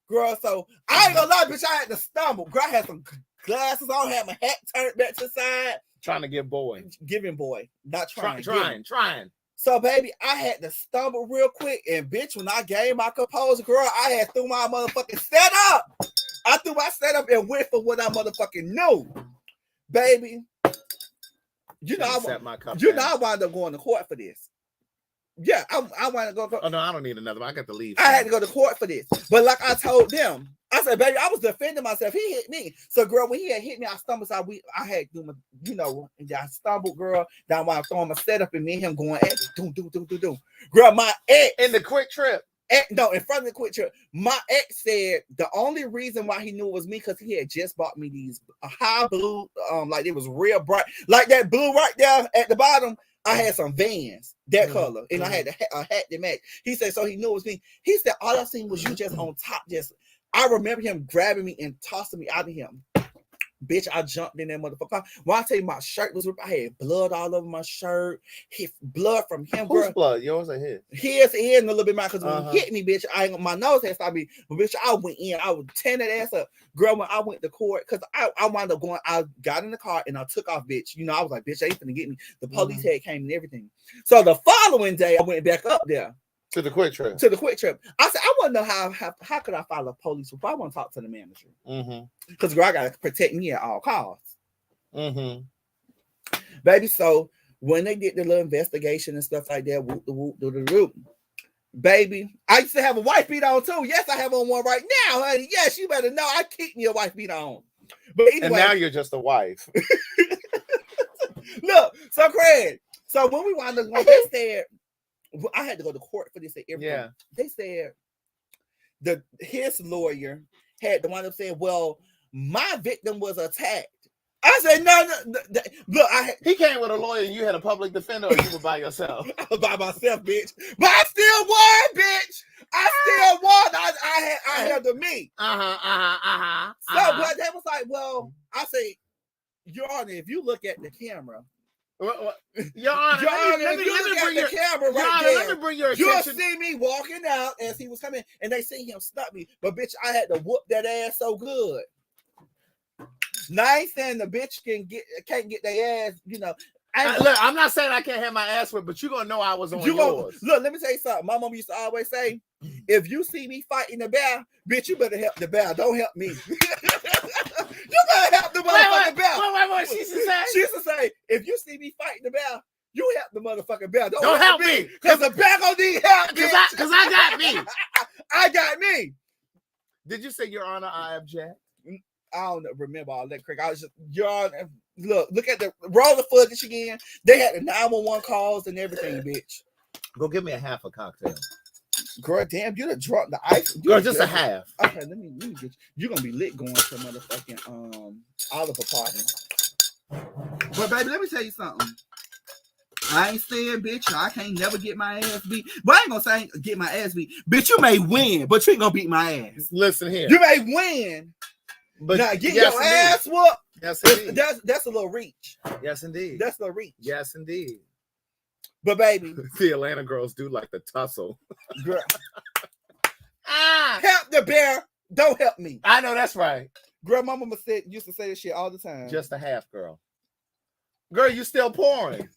Girl, so I ain't gonna lie, bitch, I had to stumble. Girl, I had some glasses on, had my hat turned back to the side. Trying to give boy. Giving boy. Not trying. Trying. So, baby, I had to stumble real quick. And, bitch, when I gained my composure, girl, I had threw my motherfucking setup. I threw my setup and went for what I motherfucking knew. Baby, you know, I wound up going to court for this. Yeah, I want to go. Oh, no, I don't need another one. I got to leave. I had to go to court for this. But like I told them, I said, baby, I was defending myself. He hit me. So, girl, when he had hit me, I stumbled. So I had to do my, you know, I stumbled, girl. Down while I was throwing my setup and me and him going at it. Do. Girl, my ex. In the quick trip. No, in front of the quick trip. My ex said the only reason why he knew it was me because he had just bought me these high blue, like it was real bright. Like that blue right there at the bottom. I had some Vans, that color, and I had a hat that matched. He said, so he knew it was me. He said, all I seen was you just on top. I remember him grabbing me and tossing me out of him. Bitch, I jumped in that motherfucker. When I tell you my shirt was ripped, I had blood all over my shirt. Blood from him. Whose girl. blood? Yours or his? His and a little bit mine because when he hit me, bitch, my nose had stopped me. But bitch, I went in. I was tearing that ass up. Girl, when I went to court, because I wound up going, I got in the car and I took off, bitch. You know, I was like, bitch, they ain't finna get me. The police had came and everything. So the following day, I went back up there. To the quick trip. I said, I want to know how could I file a police report? I want to talk to the manager. Because girl, I got to protect me at all costs. Baby, so when they did the little investigation and stuff like that, whoop. Baby, I used to have a wife beat on too. Yes, I have on one right now, honey. Yes, you better know I keep me a wife beat on. But anyway, and now you're just a wife. Look, so Craig. So when we wound up, they said I had to go to court for this. Yeah. They said his lawyer had to wind up saying, "Well, my victim was attacked." I said, "No. Look, he came with a lawyer. And you had a public defender, or you were by yourself?" I was by myself, bitch. But I still won, bitch. I held to me. So, but they was like, "Well," I say, Your Honor, if you look at the camera." Your Honor, let me bring your camera right there. Let me bring your attention. You'll see me walking out as he was coming, and they see him stop me. But bitch, I had to whoop that ass so good. Now I ain't saying the bitch can't get their ass, you know. Look, I'm not saying I can't have my ass whipped, but you're gonna know I was on yours. Look, let me tell you something. My mom used to always say, if you see me fighting the bear, bitch, you better help the bear. Don't help me. You better help the motherfucking bear. Wait. She used to say, if you see me fighting the bear, you help the motherfucking bear. Don't help me. Because the bear gonna need help, bitch. Because I got me. I got me. Did you say, Your Honor, I object? I don't remember all that, Craig. I was just, Your Honor, look at the roll the footage again. They had the 911 calls and everything, bitch. Go give me a half a cocktail. Girl, damn, you done dropped the ice. Girl, just a half. Okay, let me get you. You're gonna be lit going to motherfucking Oliver party. But baby, let me tell you something. I ain't saying, bitch, I can't never get my ass beat. But I ain't gonna say get my ass beat. Bitch, you may win, but you ain't gonna beat my ass. Listen here. You may win, but now get your ass whooped. Yes, indeed. That's a little reach. Yes, indeed. That's a little reach. Yes, indeed. But baby, the Atlanta girls do like the tussle. Girl. Help the bear. Don't help me. I know that's right. Girl, my mama used to say this shit all the time. Just a half, girl. Girl, you still pouring.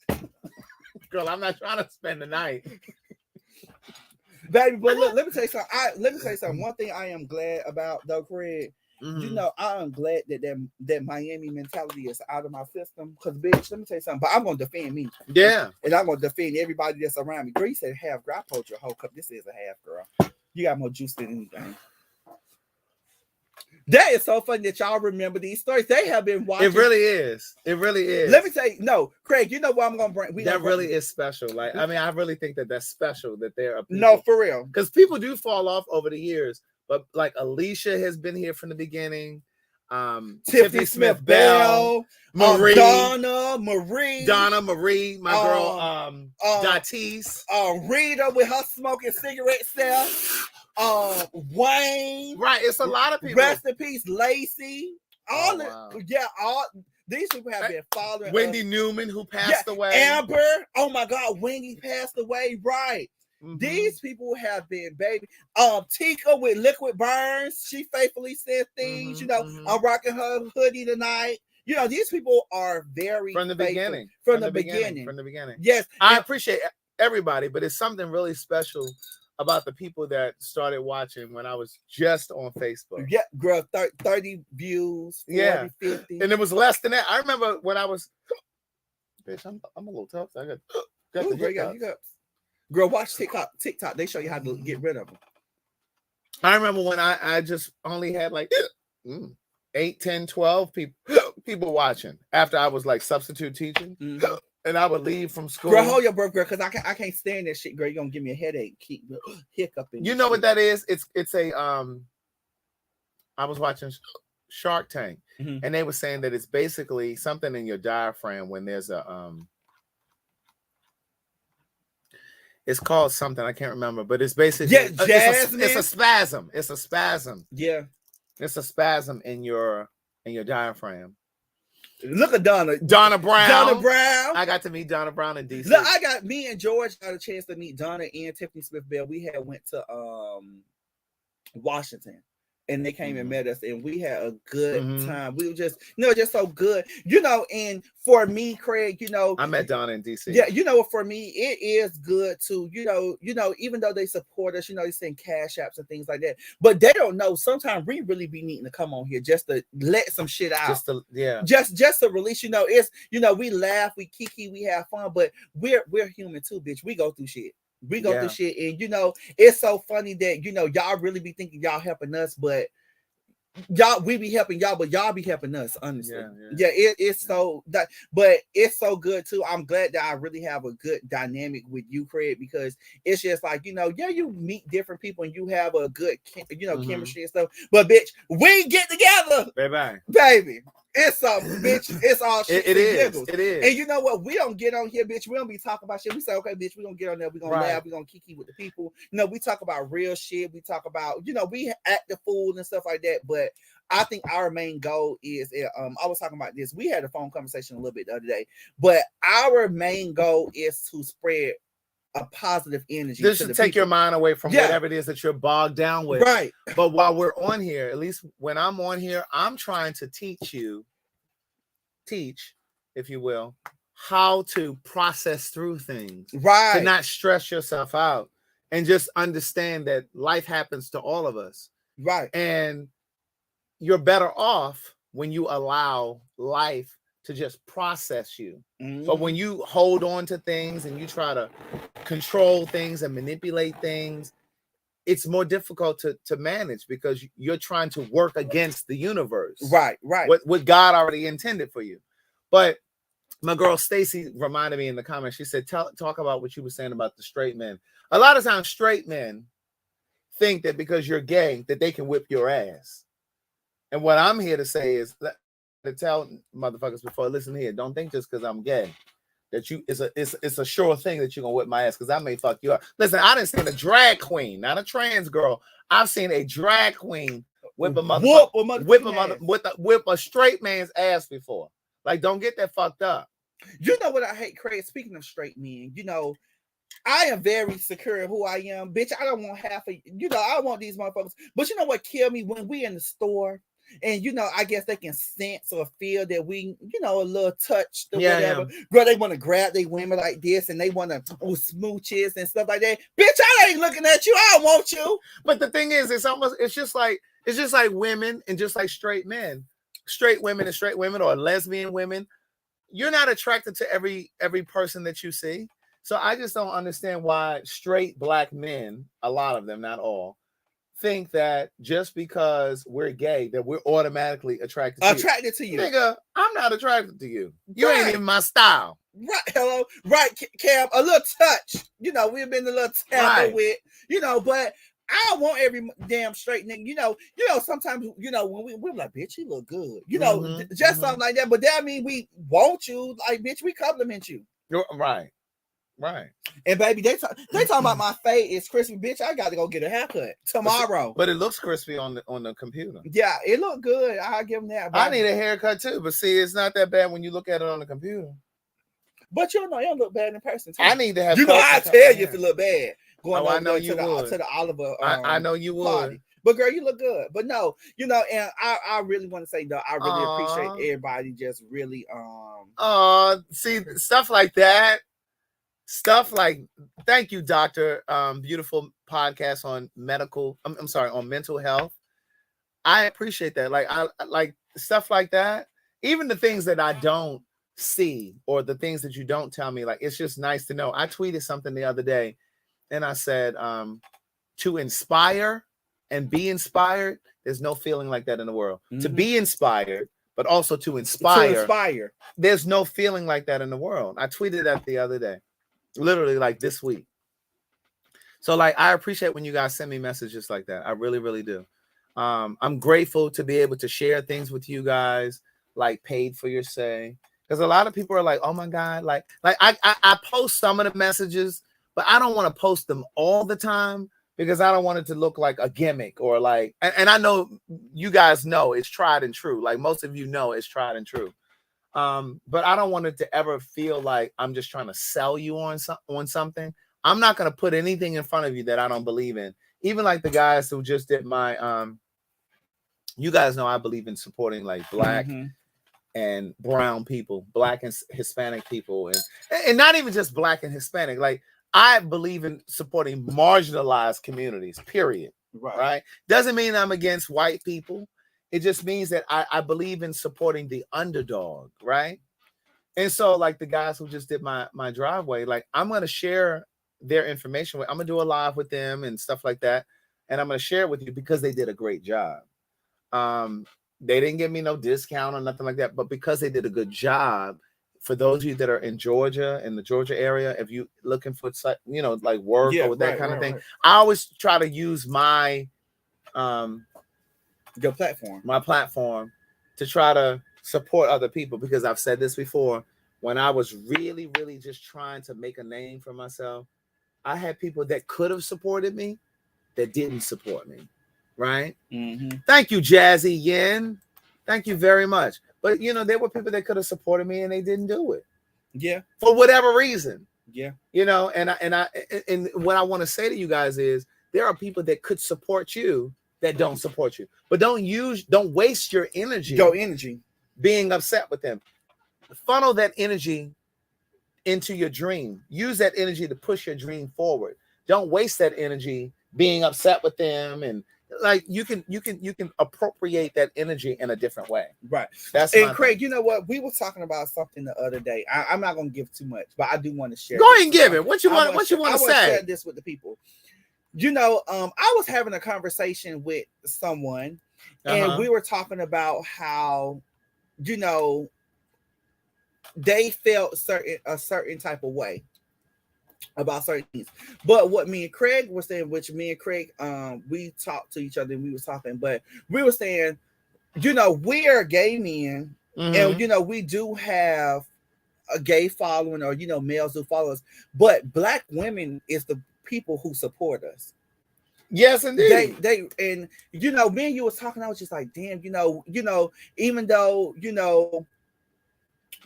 Girl, I'm not trying to spend the night. Baby, but look, let me tell you something. One thing I am glad about, though, Craig, you know, I am glad that Miami mentality is out of my system. Because, bitch, let me tell you something. But I'm going to defend me. Yeah. And I'm going to defend everybody that's around me. Girl, you said half, girl. I told you a whole cup. This is a half, girl. You got more juice than anything. That is so funny that y'all remember these stories. They have been watching. It really is. It really is. Let me tell you, no, Craig, you know what I'm going to bring? That really is special. Like, I mean, I really think that that's special that there are people. No, for real. Because people do fall off over the years. But like Alicia has been here from the beginning. Tiffany Smith Bell, Marie, Donna Marie, my girl, Datis, Rita with her smoking cigarette self, Wayne, right? It's a lot of people. Rest in peace, Lacey. All these people have been following. Wendy Newman, who passed away. Amber, oh my God, Wendy passed away. Right. Mm-hmm. These people have been, baby. Tika with Liquid Burns, she faithfully said things. Mm-hmm, I'm rocking her hoodie tonight. These people are very from the beginning. From the beginning. Yes, I appreciate everybody, but it's something really special about the people that started watching when I was just on Facebook. Yeah, girl, 30 views, 40, 50. And it was less than that. I remember when I was, bitch, I'm a little tough. I got the hiccups. Girl, watch TikTok. They show you how to get rid of them. I remember when I just only had like 8, 10, 12 people watching after I was like substitute teaching. Mm-hmm. And I would leave from school. Girl, hold your breath, girl, because I can't stand that shit, girl. You're gonna give me a headache. Keep hiccuping. You know what that is? It's a I was watching Shark Tank, mm-hmm. and they were saying that it's basically something in your diaphragm when there's a it's called something I can't remember, but it's basically it's a spasm. It's a spasm. Yeah, it's a spasm in your diaphragm. Look at Donna Brown. I got to meet Donna Brown in DC. Look, me and George got a chance to meet Donna and Tiffany Smith Bell. We had went to Washington, and they came and met us, and we had a good time. We were just so good, and for me, Craig, I met Donna in DC. Yeah, for me, it is good to, even though they support us, they send cash apps and things like that, but they don't know. Sometimes we really be needing to come on here just to let some shit out. Just to release, it's, we laugh, we kiki, we have fun, but we're human too, bitch. We go through shit. We go through shit, and it's so funny that y'all really be thinking y'all helping us, but we be helping y'all, but y'all be helping us, honestly. It's so that, but it's so good too. I'm glad that I really have a good dynamic with you, Craig, because it's just like, you meet different people and you have a good chemistry and stuff, but bitch, we get together, baby. It's a bitch. It's all shit. It is. And you know what? We don't get on here, bitch. We don't be talking about shit. We say, okay, bitch, we don't get on there. We gonna laugh. We gonna kiki with the people. We talk about real shit. We talk about, we act the fool and stuff like that. But I think our main goal is, I was talking about this. We had a phone conversation a little bit the other day, but our main goal is to spread a positive energy. This should take your mind away from whatever it is that you're bogged down with. Right. But while we're on here, at least when I'm on here, I'm trying to teach, if you will, how to process through things. Right. To not stress yourself out and just understand that life happens to all of us. Right. And you're better off when you allow life to just process you. Mm-hmm. But when you hold on to things and you try to control things and manipulate things, it's more difficult to manage because you're trying to work against the universe. Right. What God already intended for you. But my girl Stacy reminded me in the comments, she said, talk about what you were saying about the straight men. A lot of times straight men think that because you're gay, that they can whip your ass. And what I'm here to say is to tell motherfuckers before, listen here, don't think just because I'm gay that it's a sure thing that you're gonna whip my ass, because I may fuck you up. Listen, I didn't see a drag queen, not a trans girl. I've seen a drag queen whip a straight man's ass before. Like, don't get that fucked up. You know what I hate, Craig? Speaking of straight men, I am very secure in who I am, bitch. I don't want half of I want these motherfuckers. But you know what killed me? When we in the store, and I guess they can sense or feel that we, a little touched or whatever. Yeah. Girl, they want to grab their women like this, and they want to smooches and stuff like that. Bitch, I ain't looking at you. I don't want you. But the thing is, it's just like women and just like straight men, straight women and straight women, or lesbian women. You're not attracted to every person that you see. So I just don't understand why straight black men, a lot of them, not all, think that just because we're gay that we're automatically attracted to you. Nigga, I'm not attracted to you. You ain't even my style. Right. Hello. Right, Cam. A little touch. We've been a little tamper with, but I don't want every damn straight nigga. You know, sometimes, when we're like, bitch, you look good. Just something like that. But that mean we want you. Like, bitch, we compliment you. Right. Right. And baby, they talking about my face is crispy, bitch. I got to go get a haircut tomorrow. But it looks crispy on the computer. Yeah, it look good. I'll give them that. I need a haircut too, but see, it's not that bad when you look at it on the computer. But you know, it don't look bad in person too. I need to have. I tell you if it look bad. Going I know you would. To the Oliver. I know you would. Party. But girl, you look good. But no, and I really want to say though, I really appreciate everybody just really see stuff like that. Stuff like, thank you, Doctor. Beautiful podcast on on mental health. I appreciate that. Like I like stuff like that. Even the things that I don't see or the things that you don't tell me, like it's just nice to know. I tweeted something the other day and I said, to inspire and be inspired, there's no feeling like that in the world. To be inspired, but also to inspire. There's no feeling like that in the world. I tweeted that the other day. Literally like this week. So like I appreciate when you guys send me messages like that. I really, really do. I'm grateful to be able to share things with you guys, like paid for your say. Because a lot of people are like, oh my God, like I post some of the messages, but I don't want to post them all the time because I don't want it to look like a gimmick or like, and I know you guys know it's tried and true. Like most of you know it's tried and true. But I don't want it to ever feel like I'm just trying to sell you on something. I'm not going to put anything in front of you that I don't believe in. Even like the guys who just did my, you guys know I believe in supporting like Black and brown people, Black and Hispanic people, and not even just Black and Hispanic. Like I believe in supporting marginalized communities, period. Right? Doesn't mean I'm against white people. It just means that I believe in supporting the underdog, right? And so like the guys who just did my driveway, like I'm going to share their information. I'm going to do a live with them and stuff like that. And I'm going to share it with you because they did a great job. They didn't give me no discount or nothing like that, but because they did a good job, for those of you that are in Georgia, in the Georgia area, if you looking for, like work or that kind of thing, I always try to use my, my platform to try to support other people, because I've said this before, when I was really, really just trying to make a name for myself, I had people that could have supported me that didn't support me, right? Thank you, Jazzy Yen. Thank you very much. But there were people that could have supported me and they didn't do it. Yeah. For whatever reason. Yeah. And what I want to say to you guys is there are people that could support you that don't support you. But don't waste your energy. Being upset with them. Funnel that energy into your dream. Use that energy to push your dream forward. Don't waste that energy being upset with them, and like you can appropriate that energy in a different way. Right. And Craig, thing. You know what? We were talking about something the other day. I'm not gonna give too much, but I do want to share. Go ahead and give it. What you want to say? Share this with the people. I was having a conversation with someone, and we were talking about how, they felt a certain type of way about certain things. But what me and Craig were saying, which me and Craig, we talked to each other and we were talking, but we were saying, we are gay men, and we do have a gay following, or males who follow us, but Black women is the people who support us. Yes, indeed. They and me and you was talking, I was just like, damn, even though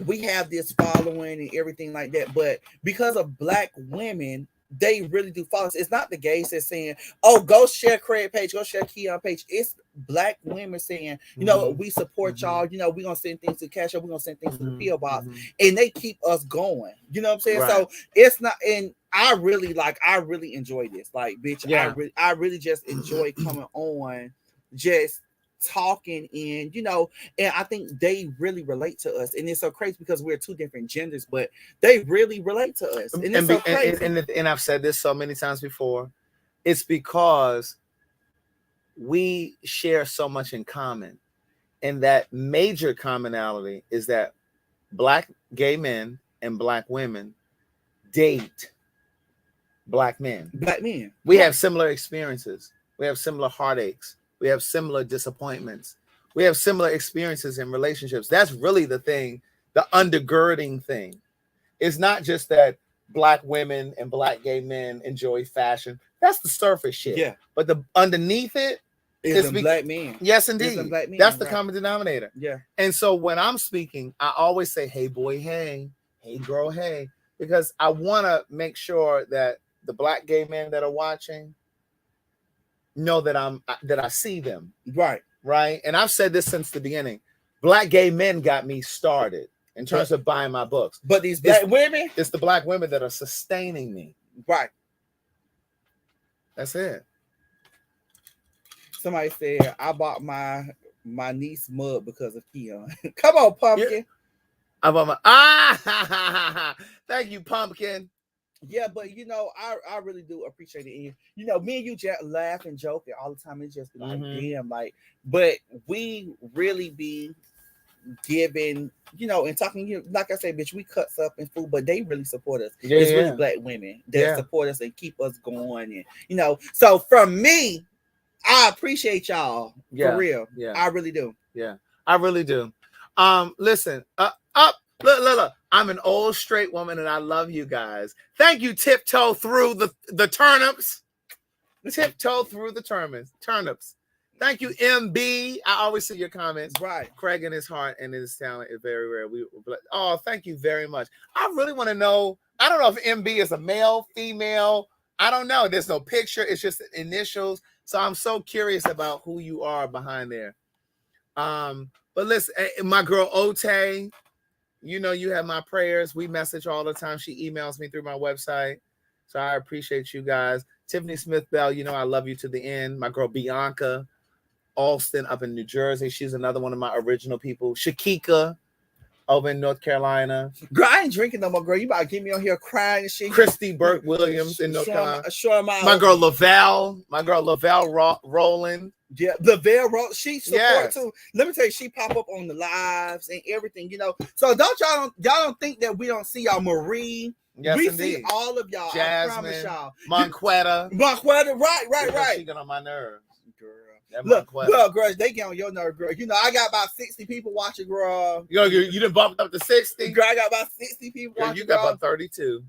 we have this following and everything like that, but because of Black women, they really do follow us. It's not the gays that's saying, oh, go share Craig page, go share Keon page. It's Black women saying, we support y'all, we're gonna send things to Cash App, we're gonna send things to the PO box, and they keep us going. You know what I'm saying? Right. So it's not, and I really enjoy this. Like, bitch, yeah. I really just enjoy coming on, just talking, and and I think they really relate to us, and it's so crazy because we're two different genders, but they really relate to us, and it's so crazy. And I've said this so many times before, it's because we share so much in common, and that major commonality is that Black gay men and Black women date Black men. We have similar experiences. We have similar heartaches. We have similar disappointments. We have similar experiences in relationships. That's really the thing, the undergirding thing. It's not just that Black women and Black gay men enjoy fashion. That's the surface shit. Yeah. But the underneath it is Black men. Yes, It's indeed. them Black men, That's the right. common denominator. Yeah. And so when I'm speaking, I always say, hey, boy, hey girl, hey, because I want to make sure that the Black gay men that are watching know that I see them. Right. Right. And I've said this since the beginning. Black gay men got me started in terms of buying my books. But these Black women, it's the Black women that are sustaining me. Right. That's it. Somebody said I bought my niece mug because of Keon. Come on, Pumpkin. Yeah. I bought my thank you, Pumpkin. Yeah, but I really do appreciate it. And, me and you just laugh and joke all the time. It's just like, damn, like, but we really be giving, and talking, like I said, bitch, we cuts up in food, but they really support us. Yeah, it's really Black women that support us and keep us going. And, so from me, I appreciate y'all for real. Yeah, I really do. Yeah, I really do. Listen, Look, I'm an old straight woman and I love you guys. Thank you, Tiptoe Through the Turnips. Tiptoe Through the Turnips. Thank you, MB. I always see your comments. Right. Craig in his heart and his talent is very rare. Thank you very much. I really want to know. I don't know if MB is a male, female. I don't know. There's no picture. It's just initials. So I'm so curious about who you are behind there. But listen, my girl Ote, you have my prayers. We message all the time. She emails me through my website. So I appreciate you guys. Tiffany Smith Bell, I love you to the end. My girl Bianca Alston up in New Jersey. She's another one of my original people. Shakika over in North Carolina. Girl, I ain't drinking no more, girl. You about to get me on here crying and shit. Christy Burke Williams in North Carolina. My girl Lavelle. Rowland. Yeah, Lavelle Rowland. She support too. Let me tell you, she pop up on the lives and everything, So y'all don't think that we don't see y'all, Marie. Yes, we indeed. see all of y'all. Jasmine, I promise y'all. Monquetta, right. She get on my nerves. Look, girl, they get on your nerve, girl. I got about 60 people watching, girl. You done bumped up to 60? Girl, I got about 60 people watching. You got about 32.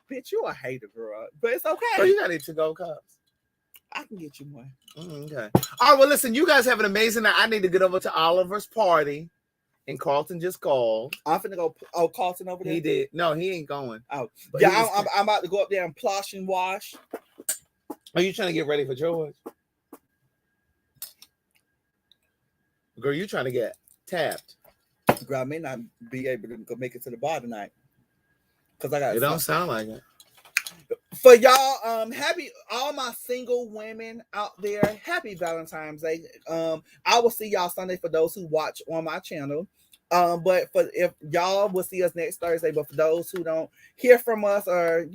Bitch, you a hater, girl. But it's okay. So you got need to go cups. I can get you one. Okay. All right, well, listen, you guys have an amazing night. I need to get over to Oliver's party. And Carlton just called. I'm finna go. Oh, Carlton over there? He did. No, he ain't going. Oh, yeah, I'm about to go up there and plosh and wash. Are you trying to get ready for George? Girl, you trying to get tapped. Girl, I may not be able to go make it to the bar tonight. Because I got. It don't sound like it. For y'all, happy all my single women out there. Happy Valentine's Day. I will see y'all Sunday for those who watch on my channel. But if y'all will see us next Thursday, but for those who don't hear from us or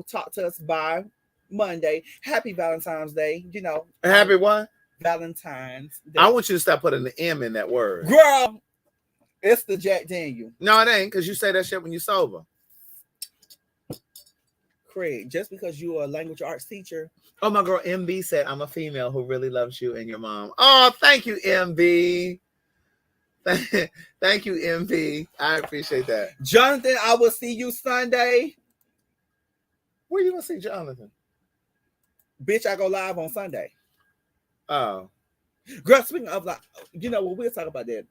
talk to us by Monday, happy Valentine's Day. Happy what? Valentine's Day. I want you to stop putting the M in that word. Girl, it's the Jack Daniel. No, it ain't, because you say that shit when you're sober. Craig, just because you are a language arts teacher. Oh, my girl MB said, I'm a female who really loves you and your mom. Oh, thank you, MB. Thank you, MB. I appreciate that. Jonathan, I will see you Sunday. Where you gonna see Jonathan? Bitch, I go live on Sunday. Oh. Girl, speaking of we'll talk about that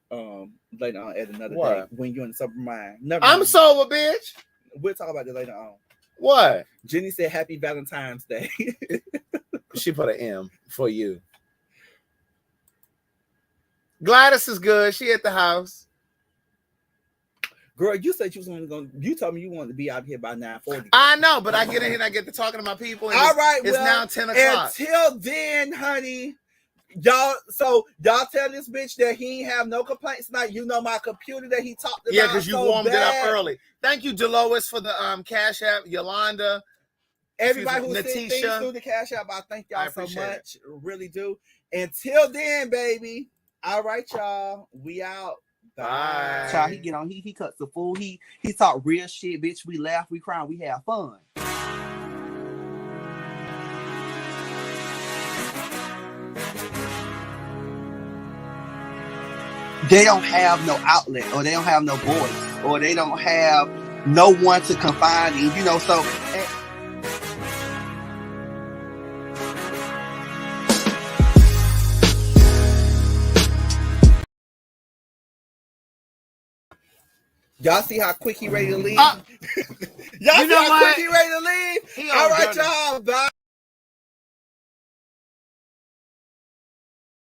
later on at another day when you're in the sober mind. I'm sober, bitch. We'll talk about that later on. What? Jenny said happy Valentine's Day. She put an M for you. Gladys is good. She at the house. Girl, you said you was you told me you wanted to be out here by 9:40. I know, but I get in here and I get to talking to my people. And all right, it's now 10 o'clock. Until then, honey, y'all tell this bitch that he ain't have no complaints tonight. My computer that he talked about. Yeah, because you warmed it up early. Thank you, Delois, for the Cash App. Yolanda. Everybody who sent things through the Cash App, I thank y'all so much. Really do. Until then, baby. All right, y'all. We out. Bye. Child, he get on. He cuts the fool. He talk real shit, bitch. We laugh, we cry, we have fun. they don't have no outlet, or they don't have no voice, or they don't have no one to confide in, you know. So y'all see how quick he ready to leave? Uh, Y'all you see know how what? quick he ready to leave? He All right, overdone it. y'all. Bye.